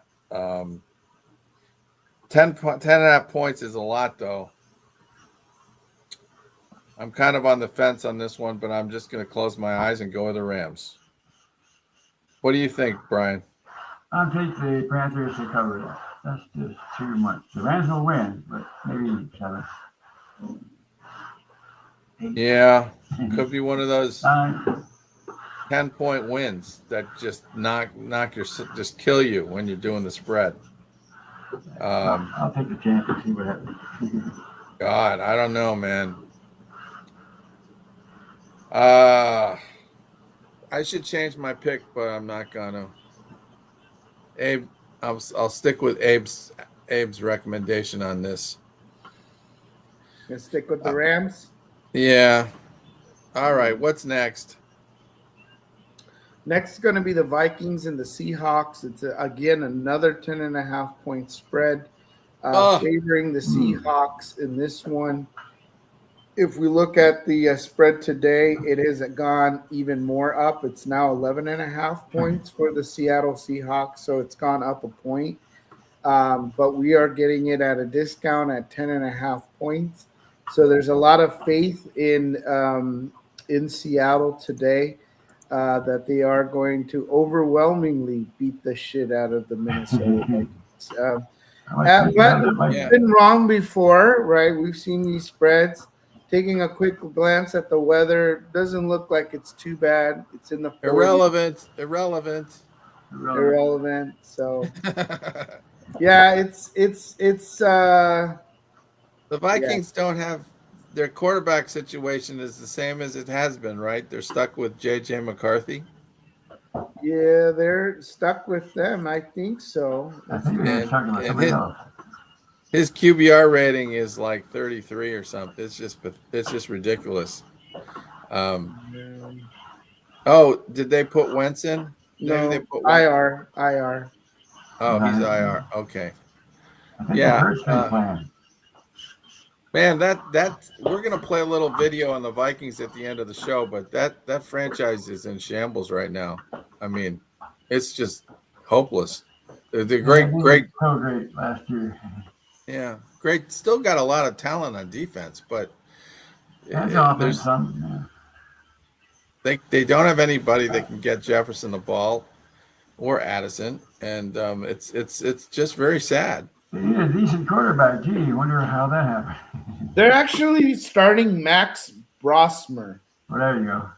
10.5 points is a lot, though. I'm kind of on the fence on this one, but I'm just going to close my eyes and go with the Rams. What do you think, Brian? I'll take the Panthers to cover that. That's just too much. The Rams will win, but maybe 7. Yeah, could be one of those 9. 10-point wins that just just kill you when you're doing the spread. I'll take the chance and see what happens. God, I don't know, man. I should change my pick, but I'm not gonna. Abe, I'll stick with Abe's recommendation on this. Gonna stick with the Rams. Yeah. All right. What's next? Next is going to be the Vikings and the Seahawks. It's again another 10.5 point spread, favoring the Seahawks in this one. If we look at the spread today, it has gone even more up. It's now 11.5 points for the Seattle Seahawks, so it's gone up a point. But we are getting it at a discount at 10.5 points. So there's a lot of faith in Seattle today that they are going to overwhelmingly beat the shit out of the Minnesota Vikings. But it's been wrong before, right? We've seen these spreads. Taking a quick glance at the weather, doesn't look like it's too bad. It's in the 40s. Irrelevant. So yeah, it's the Vikings don't have their quarterback situation is the same as it has been, right? They're stuck with JJ McCarthy. Yeah, they're stuck with them. I think so. And his QBR rating is like 33 or something. It's just ridiculous. Oh, did they put Wentz in? No, they put IR. Oh, he's IR. Okay. Yeah. Man, that we're gonna play a little video on the Vikings at the end of the show, but that franchise is in shambles right now. I mean, it's just hopeless. They're great. So great last year. Yeah, great. Still got a lot of talent on defense, but they don't have anybody that can get Jefferson the ball or Addison, and it's just very sad. They need a decent quarterback. Gee, wonder how that happened. They're actually starting Max Brosmer. Well, there you go.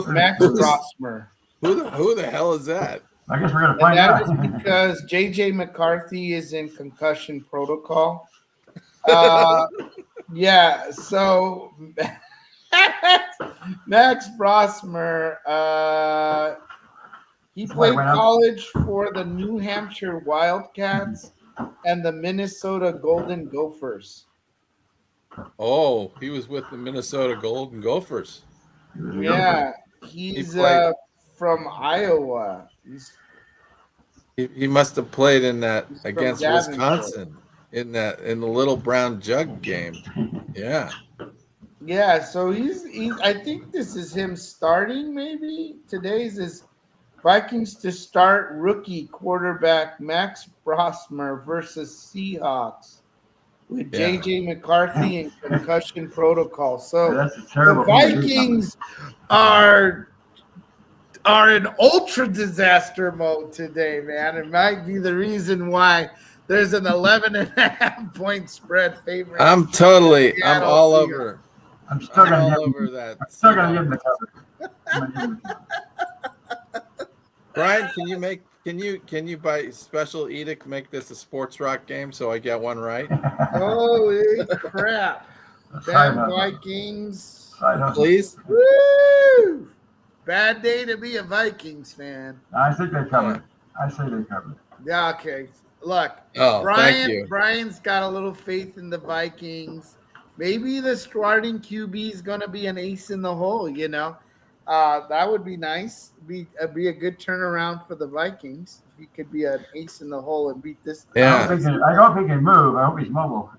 Max Brosmer. Who the hell is that? I guess we're gonna find out. That is because JJ McCarthy is in concussion protocol. Yeah, so Max Brosmer, he played college for the New Hampshire Wildcats and the Minnesota Golden Gophers. Oh, he was with the Minnesota Golden Gophers. Yeah, he's from Iowa. He must have played in that against Wisconsin in the Little Brown Jug game. Yeah. Yeah, so he's I think this is him starting maybe. Today's his Vikings to start rookie quarterback Max Brosmer versus Seahawks with JJ McCarthy and concussion protocol. So the Vikings are in ultra disaster mode today, man. It might be the reason why there's an 11.5 point spread favoring. I'm all over. I'm still gonna give the cover. Brian, can you by special edict make this a sports rock game so I get one right? Holy crap. Damn Vikings. Please. Woo! Bad day to be a Vikings fan. I think they covered. I say they covered. Yeah, okay. Look, thank you. Brian's got a little faith in the Vikings. Maybe the starting QB is going to be an ace in the hole, you know. That would be nice. Be a good turnaround for the Vikings. If he could be an ace in the hole and beat this. Yeah. I hope he can move. I hope he's mobile.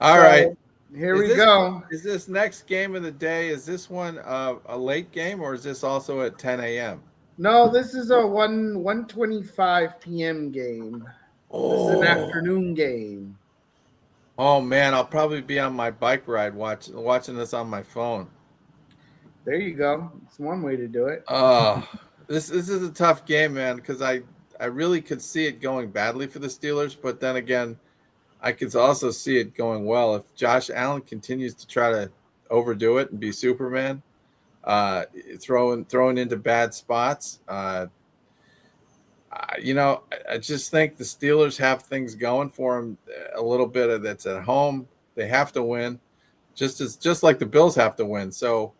All right. Here we go. Is this next game of the day, is this one a late game or is this also at 10 a.m.? No, this is a 1:25 p.m. game. This is an afternoon game. Oh man, I'll probably be on my bike ride watching this on my phone. There you go. It's one way to do it. This is a tough game, man, because I really could see it going badly for the Steelers, but then again, I could also see it going well if Josh Allen continues to try to overdo it and be Superman, throwing into bad spots. I just think the Steelers have things going for them a little bit of that's at home. They have to win, just like the Bills have to win. So,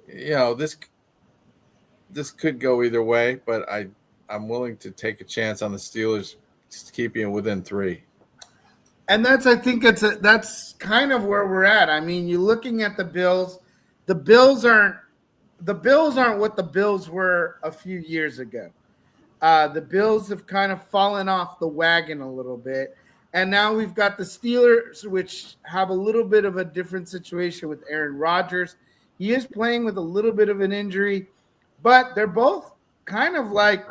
this could go either way, but I'm willing to take a chance on the Steelers just keeping it within 3. And that's kind of where we're at. I mean, you're looking at the Bills. The Bills aren't what the Bills were a few years ago. The Bills have kind of fallen off the wagon a little bit. And now we've got the Steelers, which have a little bit of a different situation with Aaron Rodgers. He is playing with a little bit of an injury, but they're both kind of like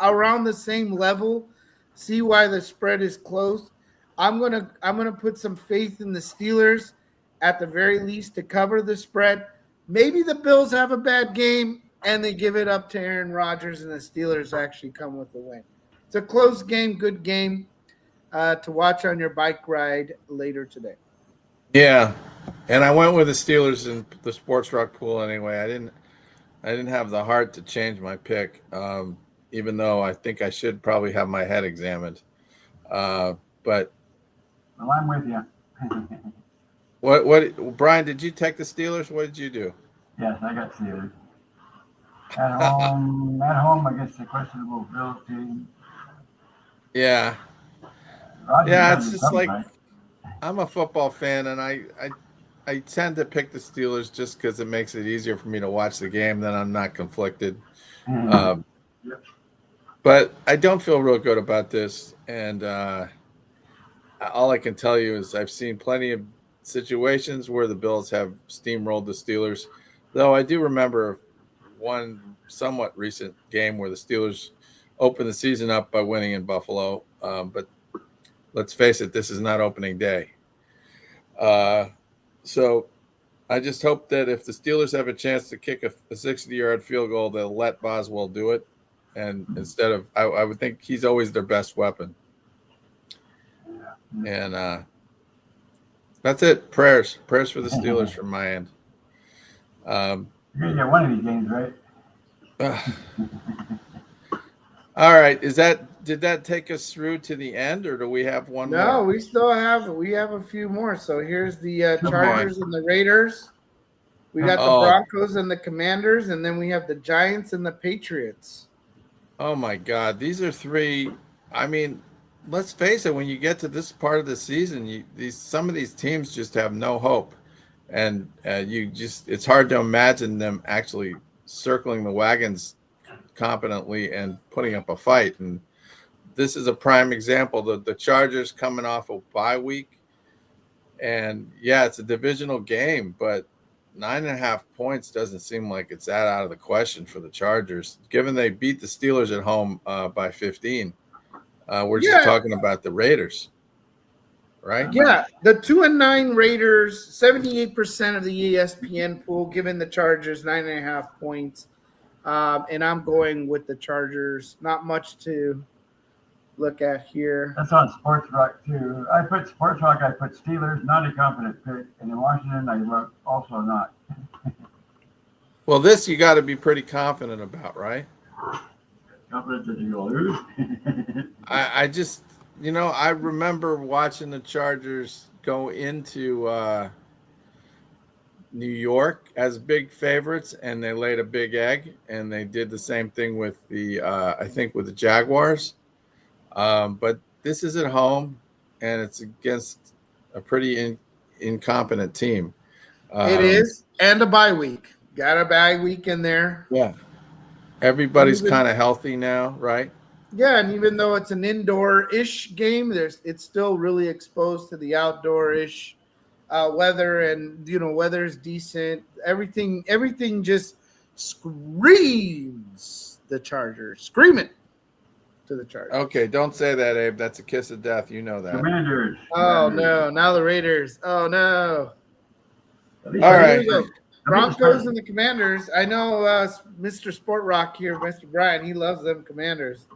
around the same level. See why the spread is close. I'm gonna put some faith in the Steelers at the very least to cover the spread. Maybe the Bills have a bad game and they give it up to Aaron Rodgers and the Steelers actually come with the win. It's a close game, good game to watch on your bike ride later today. Yeah, and I went with the Steelers in the sports rock pool anyway. I didn't have the heart to change my pick, even though I think I should probably have my head examined. But Well, I'm with you. what, Brian? Did you take the Steelers? What did you do? Yes, I got Steelers. At home against the questionable Bills team. Yeah, Rodgers yeah. does It's just something like right. I'm a football fan, and I tend to pick the Steelers just because it makes it easier for me to watch the game. Then I'm not conflicted. Yep. But I don't feel real good about this, and all I can tell you is I've seen plenty of situations where the Bills have steamrolled the Steelers, though I do remember one somewhat recent game where the Steelers opened the season up by winning in Buffalo. But let's face it, this is not opening day. So I just hope that if the Steelers have a chance to kick a 60-yard field goal, they'll let Boswell do it. And instead of, I would think he's always their best weapon. And that's it. Prayers for the Steelers from my end. You're going to get one of these games, right? All right. Did that take us through to the end, or do we have one more? No, we have a few more. So here's the Chargers and the Raiders. We got the Broncos and the Commanders, and then we have the Giants and the Patriots. Oh my God, these are 3. I mean, let's face it. When you get to this part of the season, some of these teams just have no hope, and it's hard to imagine them actually circling the wagons competently and putting up a fight. And this is a prime example. The Chargers coming off a bye week, and yeah, it's a divisional game, but 9.5 points doesn't seem like it's that out of the question for the Chargers, given they beat the Steelers at home by 15. We're just talking about the Raiders, right? Yeah, the 2-9 Raiders, 78% of the ESPN pool, giving the Chargers 9.5 points. And I'm going with the Chargers. Not much to look at here. That's on Sports Rock, too. I put Sports Rock, I put Steelers, not a confident pick. And in Washington, I wrote also not. Well, this you got to be pretty confident about, right? Confident that you're going to lose? I just, I remember watching the Chargers go into New York as big favorites, and they laid a big egg, and they did the same thing with I think with the Jaguars. But this is at home, and it's against a pretty incompetent team. It is, and a bye week. Got a bye week in there. Yeah. Everybody's kind of healthy now, right? Yeah, and even though it's an indoor-ish game, it's still really exposed to the outdoor-ish weather, and weather's decent. Everything just screams the Chargers. Scream it. to the Chargers. Okay, don't say that, Abe. That's a kiss of death. You know that. Commanders. Oh no! Now the Raiders. Oh no! At least All I right. think- Here we go. Broncos and the Commanders. I know Mr. Sport Rock here, Mr. Brian. He loves them Commanders.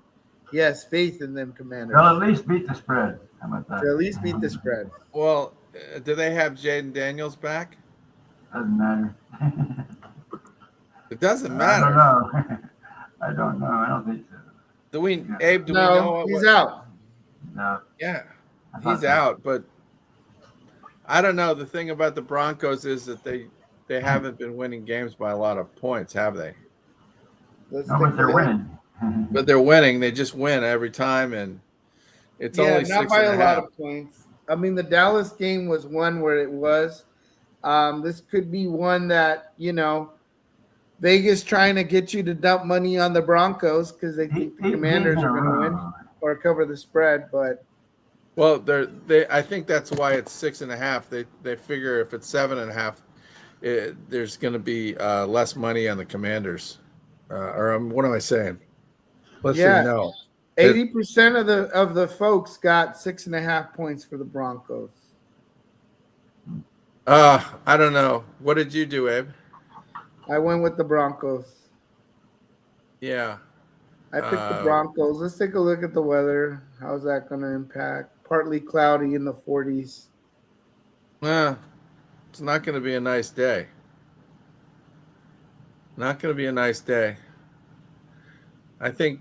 He has faith in them Commanders. They'll at least beat the spread. How about that? To at least beat the spread. Well, do they have Jaden Daniels back? Doesn't matter. It doesn't I matter. don't know. I don't know. I don't think so. Do we, Abe? Do we No, know? he's out. No. Yeah, I thought he's so. out. But I don't know. The thing about the Broncos is that they haven't been winning games by a lot of points, have they? Let's No, take but they're a look. winning. But they're winning. They just win every time, and it's Yeah, only not 6 by and a a lot half. of points. I mean, the Dallas game was one where it was. This could be one that, Vegas trying to get you to dump money on the Broncos because they think the Eight Commanders games in are a going to win row. or cover the spread. But Well, I think that's why it's 6 and a half. They figure if it's 7 and a half, there's going to be less money on the Commanders. What am I saying? Let's see. No. 80% of the folks got 6.5 points for the Broncos. I don't know. What did you do, Abe? I went with the Broncos. Yeah. I picked the Broncos. Let's take a look at the weather. How's that going to impact? Partly cloudy in the 40s. It's not going to be a nice day. Not going to be a nice day. I think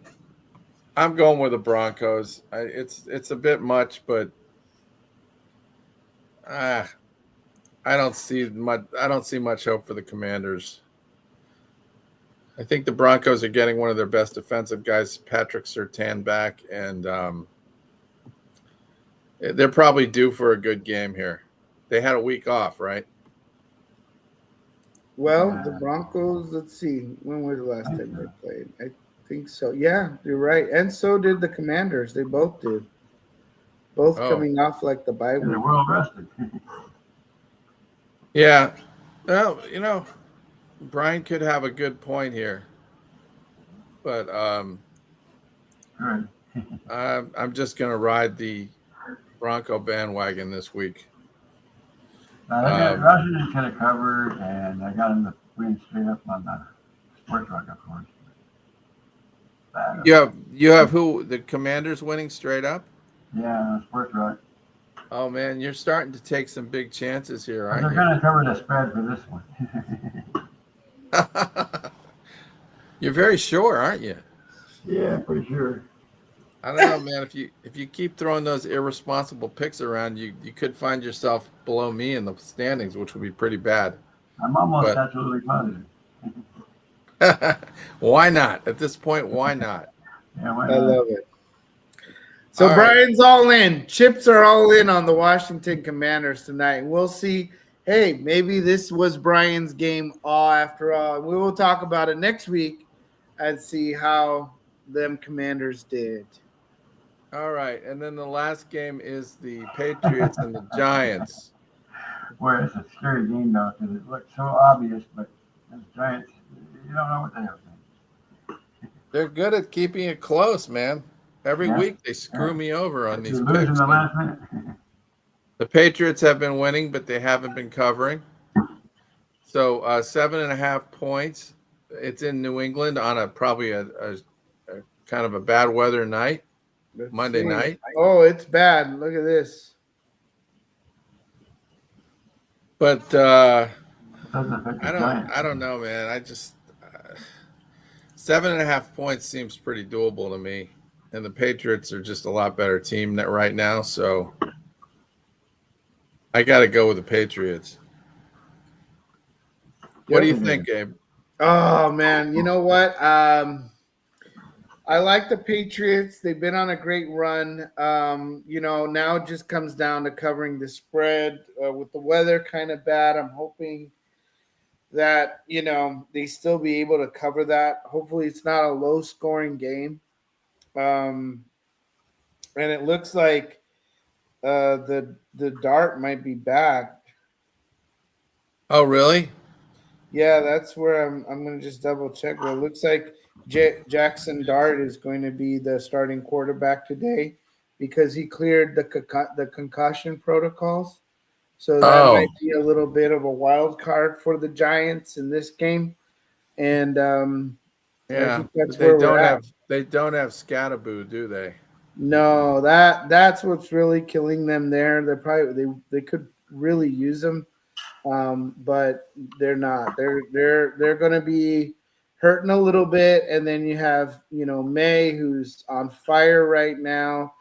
I'm going with the Broncos. It's a bit much, but I don't see much. I don't see much hope for the Commanders. I think the Broncos are getting one of their best defensive guys, Patrick Surtain, back, and they're probably due for a good game here. They had a week off, right? Well, the Broncos, let's see. When was the last time they played? I think so. Yeah, you're right. And so did the Commanders. They both did. Both coming off like the bye And they're week. well rested. Yeah. Well, Brian could have a good point here. But Good. I'm just going to ride the Bronco bandwagon this week. Now, they got Rodgers kind of covered, and I got him to win straight up on the sports rock, of course. You have who? The Commanders winning straight up? Yeah, sports rock. Oh, man, you're starting to take some big chances here, They're aren't going to cover the spread for this one. you? You're very sure, aren't you? Yeah, pretty sure. I don't know, man. If you keep throwing those irresponsible picks around, you could find yourself below me in the standings, which would be pretty bad. I'm almost absolutely positive. Why not? At this point, why not? Yeah, why I not? love it. So All right. Brian's all in. Chips are all in on the Washington Commanders tonight. We'll see. Hey, maybe this was Brian's game all after all. And we will talk about it next week and see how them Commanders did. All right, and then the last game is the Patriots and the Giants. Boy, it's a scary game, though, because it looks so obvious, but the Giants, you don't know what they have. They're good at keeping it close, man. Every Yeah. week they screw me over on these You lose in picks. the last minute. The Patriots have been winning, but they haven't been covering. So 7.5 points. It's in New England on probably a kind of a bad weather night, Monday night. Oh, it's bad. Look at this. But Doesn't affect the Giants. I don't know, man. I just 7.5 points seems pretty doable to me, and the Patriots are just a lot better team right now. So I got to go with the Patriots. What do you think, Gabe? Oh man, you know what? I like the Patriots. They've been on a great run. Now it just comes down to covering the spread. With the weather kind of bad, I'm hoping that they still be able to cover that. Hopefully, it's not a low-scoring game. And it looks like the dart might be back. Oh, really? Yeah, that's where I'm going to just double check. But it looks like Jackson Dart is going to be the starting quarterback today because he cleared the concussion protocols. So that Oh, might be a little bit of a wild card for the Giants in this game. And I yeah, think that's but they where we're don't at. have Scattaboo, do they? No, that's what's really killing them there. They could really use them, but they're not. They're going to be hurting a little bit, and then you have May, who's on fire right now,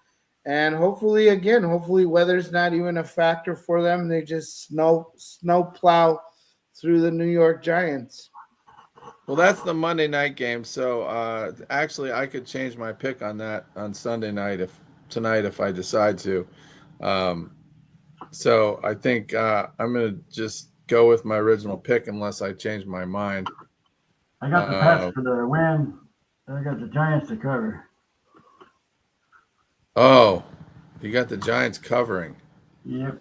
and hopefully weather's not even a factor for them. They just snow plow through the New York Giants. Well, that's the Monday night game. So actually, I could change my pick on that on Sunday night if I decide to. So I think I'm going to just go with my original pick unless I change my mind. I got the Pats for the win. I got the Giants to cover. Oh, you got the Giants covering. Yep.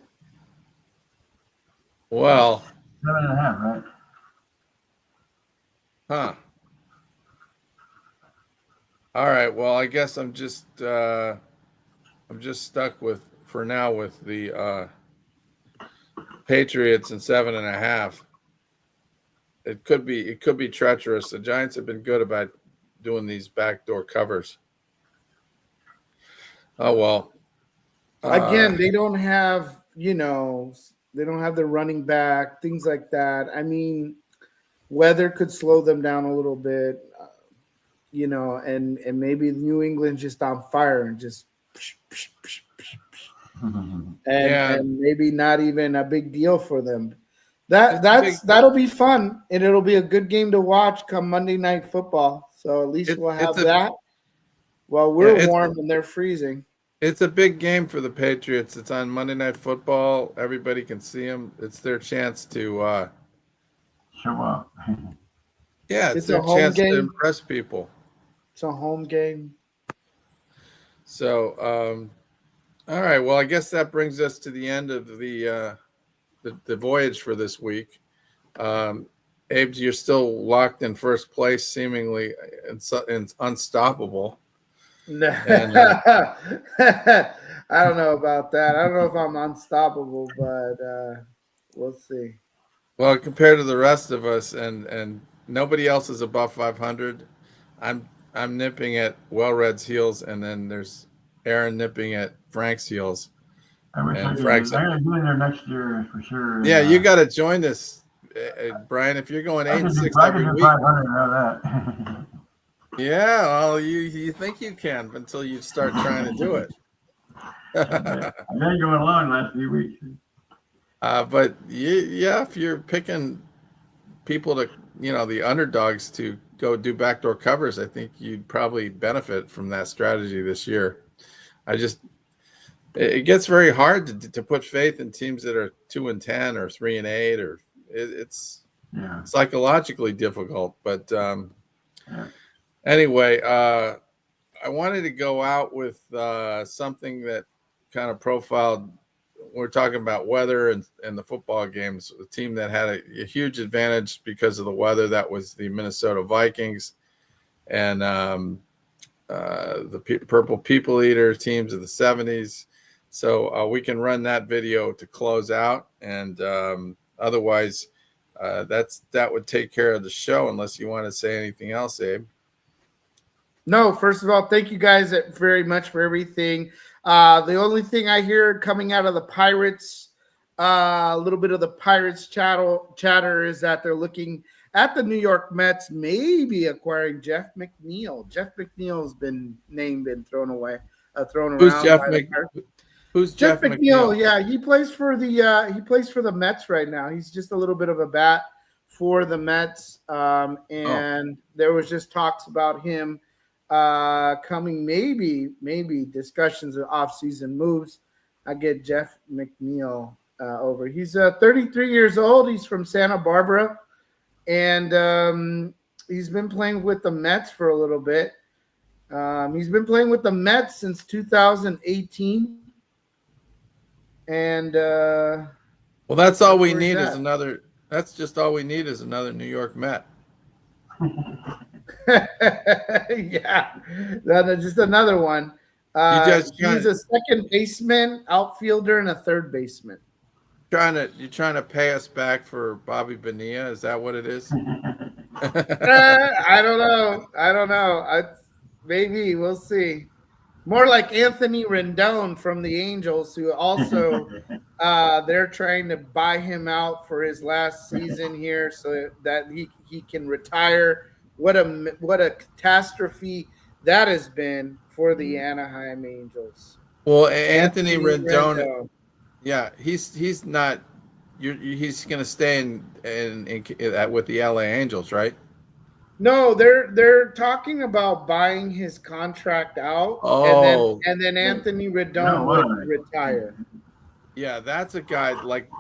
Well, 7.5, right? huh. All right. Well, I guess I'm just stuck with for now with the Patriots and 7.5. It could be treacherous. The Giants have been good about doing these backdoor covers. Oh well. Again, they don't have the running back, things like that. I mean, weather could slow them down a little bit, and maybe New England's just on fire and just and maybe not even a big deal for them. That'll be fun, and it'll be a good game to watch come Monday Night Football. So at least we'll have that while we're warm and they're freezing. It's a big game for the Patriots. It's on Monday Night Football. Everybody can see them. It's their chance to show up. Yeah, it's their chance to impress people. It's a home game. So, all right. Well, I guess that brings us to the end of the voyage for this week. Abe, you're still locked in first place, seemingly unstoppable. And, I don't know about that. I don't know if I'm unstoppable, but we'll see. Well, compared to the rest of us, and nobody else is above 500. I'm nipping at Well-read's heels, and then there's Aaron nipping at Frank's heels. I wish I could. I'm gonna be in there next year for sure. Yeah, you got to join this, Brian. If you're going 8-6 every week. 500 out of that. Yeah, well, you think you can until you start trying to do it. I've been going along the last few weeks. But if you're picking people to, the underdogs to go do backdoor covers, I think you'd probably benefit from that strategy this year. It gets very hard to put faith in teams that are 2-10 or 3-8, or it's psychologically difficult. But anyway, I wanted to go out with something that kind of profiled. We're talking about weather and the football games. A team that had a huge advantage because of the weather, that was the Minnesota Vikings, and the Purple People Eater teams of the 70s. So we can run that video to close out, and otherwise that would take care of the show, unless you want to say anything else, Abe. No, first of all, thank you guys very much for everything. The only thing I hear coming out of the Pirates, a little bit of the Pirates chatter is that they're looking at the New York Mets, maybe acquiring Jeff McNeil. Jeff McNeil has been named and thrown around. Who's Jeff McNeil? Yeah, he plays for the Mets right now. He's just a little bit of a bat for the Mets, and there was just talks about him coming, maybe discussions of off-season moves. I get Jeff McNeil over. He's 33 years old. He's from Santa Barbara, and he's been playing with the Mets for a little bit. He's been playing with the Mets since 2018. And well, that's all we need is another That's just all we need is another New York Met. Yeah, just another one. He's a second baseman, outfielder, and a third baseman. You're trying to pay us back for Bobby Bonilla? Is that what it is? I don't know. Maybe we'll see. More like Anthony Rendon from the Angels, who also they're trying to buy him out for his last season here, so that he can retire. What a catastrophe that has been for the Anaheim Angels. Well, Anthony Rendon. Yeah, he's not. He's going to stay in with the LA Angels, right? No, they're talking about buying his contract out, and then Anthony Rendon would retire. Yeah, that's a guy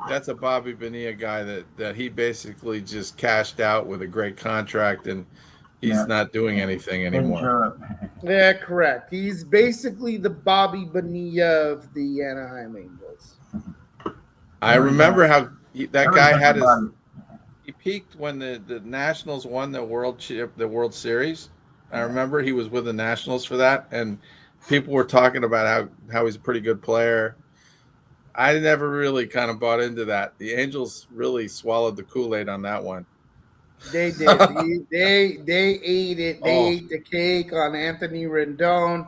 that's a Bobby Bonilla guy that he basically just cashed out with a great contract, and he's not doing anything anymore. Yeah, correct. He's basically the Bobby Bonilla of the Anaheim Angels. I remember how that guy had he peaked when the Nationals won the World Series. I remember he was with the Nationals for that, and people were talking about how he's a pretty good player. I never really kind of bought into that. The Angels really swallowed the Kool-Aid on that one. They did. they ate it. They ate the cake on Anthony Rendon.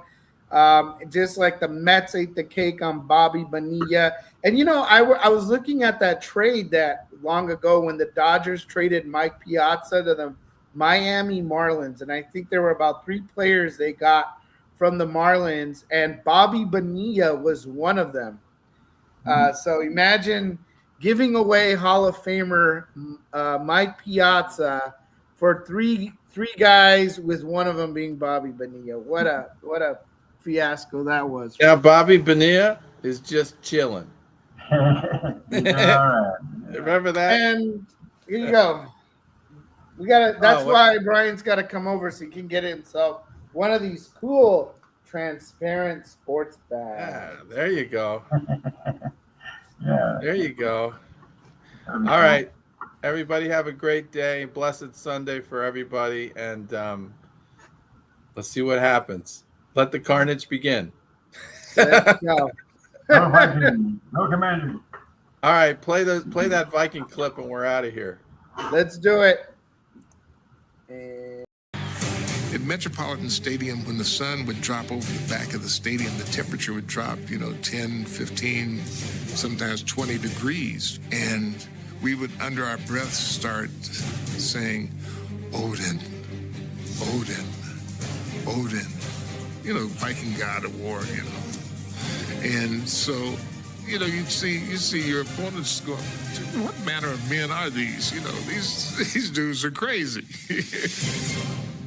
Just like the Mets ate the cake on Bobby Bonilla. And, I was looking at that trade that long ago when the Dodgers traded Mike Piazza to the Miami Marlins. And I think there were about 3 players they got from the Marlins, and Bobby Bonilla was one of them. So imagine giving away Hall of Famer Mike Piazza for three guys, with one of them being Bobby Bonilla. What a fiasco that was. Yeah, Bobby Bonilla is just chilling. Remember that? And here you go. We gotta. That's why Brian's got to come over so he can get himself one of these cool transparent sports bags. Yeah, there you go. Yeah. There you go. All right, everybody, have a great day. Blessed Sunday for everybody, and let's see what happens. Let the carnage begin. Let's go. No Commander. All right, play that Viking clip, and we're out of here. Let's do it. At Metropolitan Stadium, when the sun would drop over the back of the stadium, the temperature would drop, 10, 15, sometimes 20 degrees. And we would, under our breath, start saying, Odin, Odin, Odin. Viking god of war, And so, you see your opponents go, what manner of men are these? These dudes are crazy.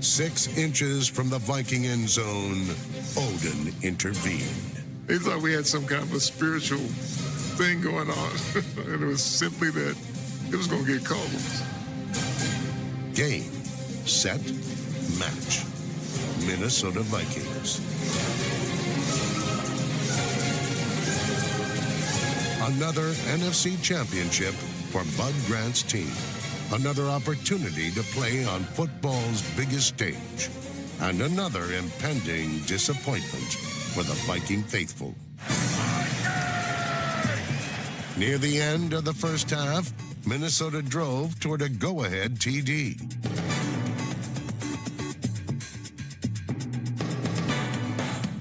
6 inches from the Viking end zone, Odin intervened. They thought we had some kind of a spiritual thing going on. And it was simply that it was going to get cold. Game, set, match. Minnesota Vikings. Another NFC championship for Bud Grant's team. Another opportunity to play on football's biggest stage. And another impending disappointment for the Viking faithful. Near the end of the first half, Minnesota drove toward a go-ahead TD.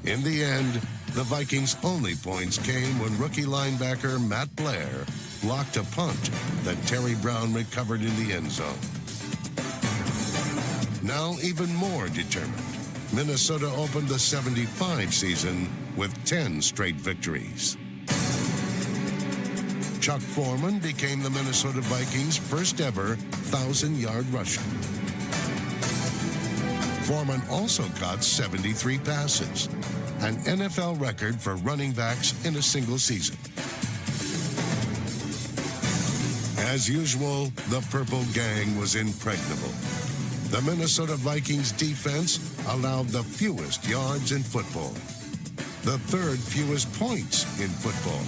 In the end, the Vikings' only points came when rookie linebacker Matt Blair blocked a punt that Terry Brown recovered in the end zone. Now even more determined, Minnesota opened the 75 season with 10 straight victories. Chuck Foreman became the Minnesota Vikings' first ever 1,000-yard rusher. Foreman also caught 73 passes, an NFL record for running backs in a single season. As usual, the Purple Gang was impregnable. The Minnesota Vikings defense allowed the fewest yards in football, the 3rd fewest points in football,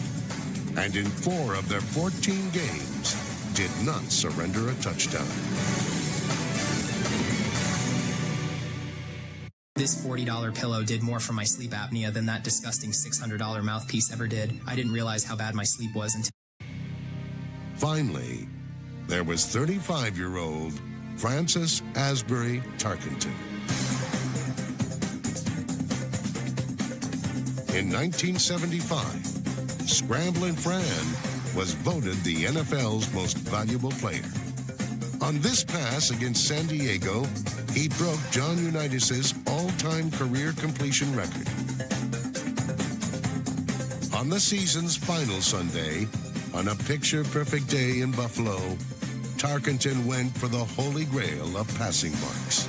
and in 4 of their 14 games, did not surrender a touchdown. This $40 pillow did more for my sleep apnea than that disgusting $600 mouthpiece ever did. I didn't realize how bad my sleep was until... Finally, there was 35-year-old Francis Asbury Tarkenton. In 1975, Scramblin' Fran was voted the NFL's most valuable player. On this pass against San Diego, he broke John Unitas's all-time career completion record. On the season's final Sunday, on a picture-perfect day in Buffalo, Tarkenton went for the holy grail of passing marks.